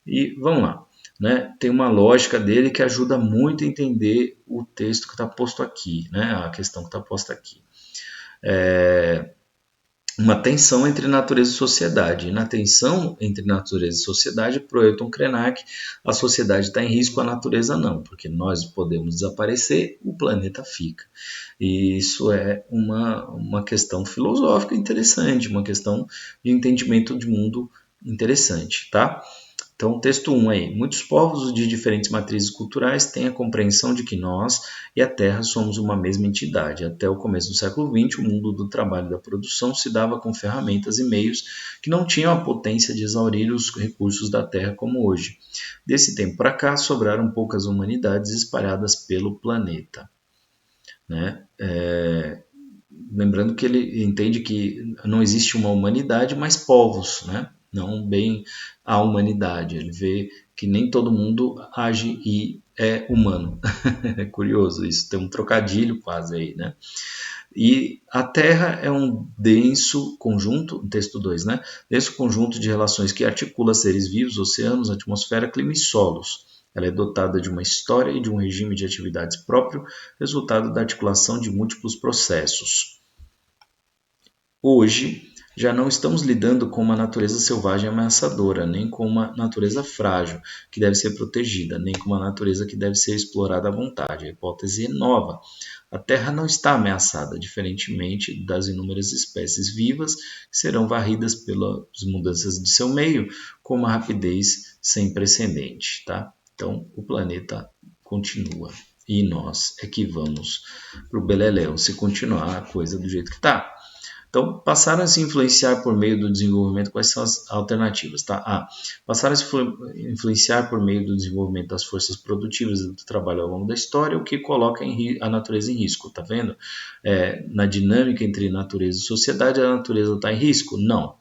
e vamos lá. Né? Tem uma lógica dele que ajuda muito a entender o texto que está posto aqui, né? A questão que está posta aqui. Uma tensão entre natureza e sociedade. E na tensão entre natureza e sociedade, para o Ailton Krenak, a sociedade está em risco, a natureza não, porque nós podemos desaparecer, o planeta fica. E isso é uma questão filosófica interessante, uma questão de entendimento de mundo interessante, tá? Então, texto 1 aí. Muitos povos de diferentes matrizes culturais têm a compreensão de que nós e a Terra somos uma mesma entidade. Até o começo do século XX, o mundo do trabalho e da produção se dava com ferramentas e meios que não tinham a potência de exaurir os recursos da Terra como hoje. Desse tempo para cá, sobraram poucas humanidades espalhadas pelo planeta. Né? Lembrando que ele entende que não existe uma humanidade, mas povos, né? Não bem a humanidade. Ele vê que nem todo mundo age e é humano. É curioso isso, tem um trocadilho quase aí, né? E a Terra é um denso conjunto, texto 2, né? Denso conjunto de relações que articula seres vivos, oceanos, atmosfera, clima e solos. Ela é dotada de uma história e de um regime de atividades próprio, resultado da articulação de múltiplos processos. Hoje, já não estamos lidando com uma natureza selvagem ameaçadora, nem com uma natureza frágil, que deve ser protegida, nem com uma natureza que deve ser explorada à vontade. A hipótese é nova. A Terra não está ameaçada, diferentemente das inúmeras espécies vivas que serão varridas pelas mudanças de seu meio com uma rapidez sem precedente. Tá? Então, o planeta continua. E nós é que vamos para o beleléu se continuar a coisa do jeito que está. Então, passaram a se influenciar por meio do desenvolvimento, quais são as alternativas? Tá? A. Passaram a se influenciar por meio do desenvolvimento das forças produtivas e do trabalho ao longo da história, o que coloca a natureza em risco, tá vendo? Na dinâmica entre natureza e sociedade, a natureza está em risco? Não.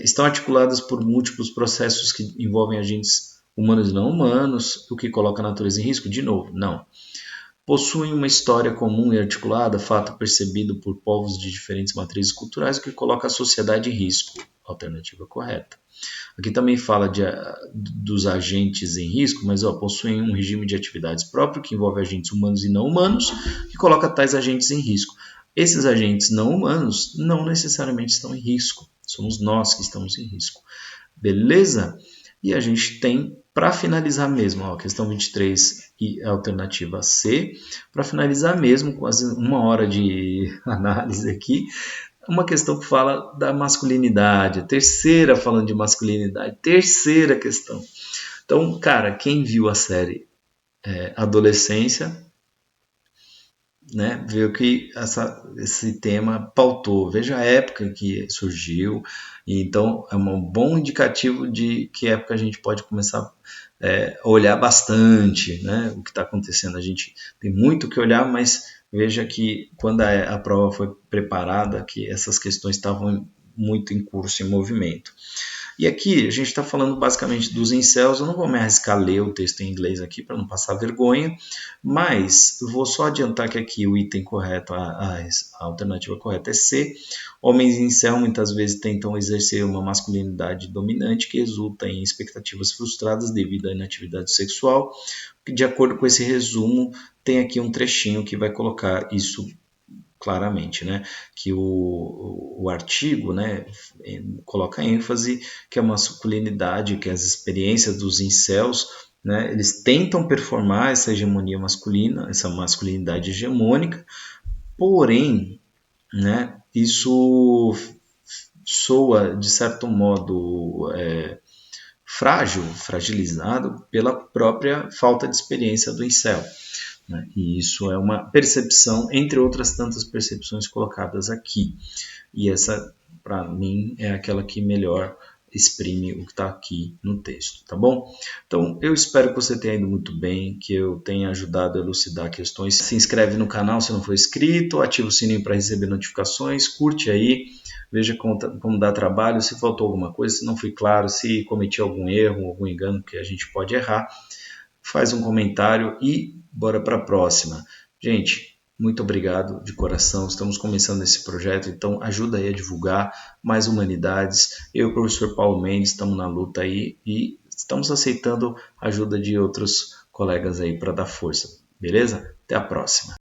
Estão articuladas por múltiplos processos que envolvem agentes humanos e não humanos, o que coloca a natureza em risco? De novo, não. Possuem uma história comum e articulada, fato percebido por povos de diferentes matrizes culturais, o que coloca a sociedade em risco. Alternativa correta. Aqui também fala dos agentes em risco, mas possuem um regime de atividades próprio, que envolve agentes humanos e não humanos, que coloca tais agentes em risco. Esses agentes não humanos não necessariamente estão em risco, somos nós que estamos em risco. Beleza? E a gente tem, para finalizar mesmo, a questão 23 e a alternativa C, para finalizar mesmo, quase uma hora de análise aqui, uma questão que fala da masculinidade, a terceira falando de masculinidade, terceira questão. Então, cara, quem viu a série Adolescência, né, viu que esse tema pautou. Veja a época que surgiu, e então é um bom indicativo de que época a gente pode começar a olhar bastante, né, o que está acontecendo. A gente tem muito que olhar, mas veja que quando a prova foi preparada, que essas questões estavam muito em curso, em movimento. E aqui a gente está falando basicamente dos incels. Eu não vou me arriscar a ler o texto em inglês aqui para não passar vergonha, mas eu vou só adiantar que aqui o item correto, a alternativa correta é C. Homens incel muitas vezes tentam exercer uma masculinidade dominante que resulta em expectativas frustradas devido à inatividade sexual. De acordo com esse resumo, tem aqui um trechinho que vai colocar isso claramente, né, que o artigo, né, coloca ênfase que a masculinidade, que as experiências dos incels, né, eles tentam performar essa hegemonia masculina, essa masculinidade hegemônica, porém, né, isso soa de certo modo frágil, fragilizado pela própria falta de experiência do incel. Né? E isso é uma percepção, entre outras tantas percepções colocadas aqui. E essa, para mim, é aquela que melhor exprime o que está aqui no texto, tá bom? Então, eu espero que você tenha ido muito bem, que eu tenha ajudado a elucidar questões. Se inscreve no canal se não for inscrito, ativa o sininho para receber notificações, curte aí, veja como dá trabalho, se faltou alguma coisa, se não foi claro, se cometi algum erro, algum engano que a gente pode errar, faz um comentário e bora para a próxima. Gente, muito obrigado de coração. Estamos começando esse projeto, então ajuda aí a divulgar mais humanidades. Eu e o professor Paulo Mendes estamos na luta aí e estamos aceitando a ajuda de outros colegas aí para dar força. Beleza? Até a próxima.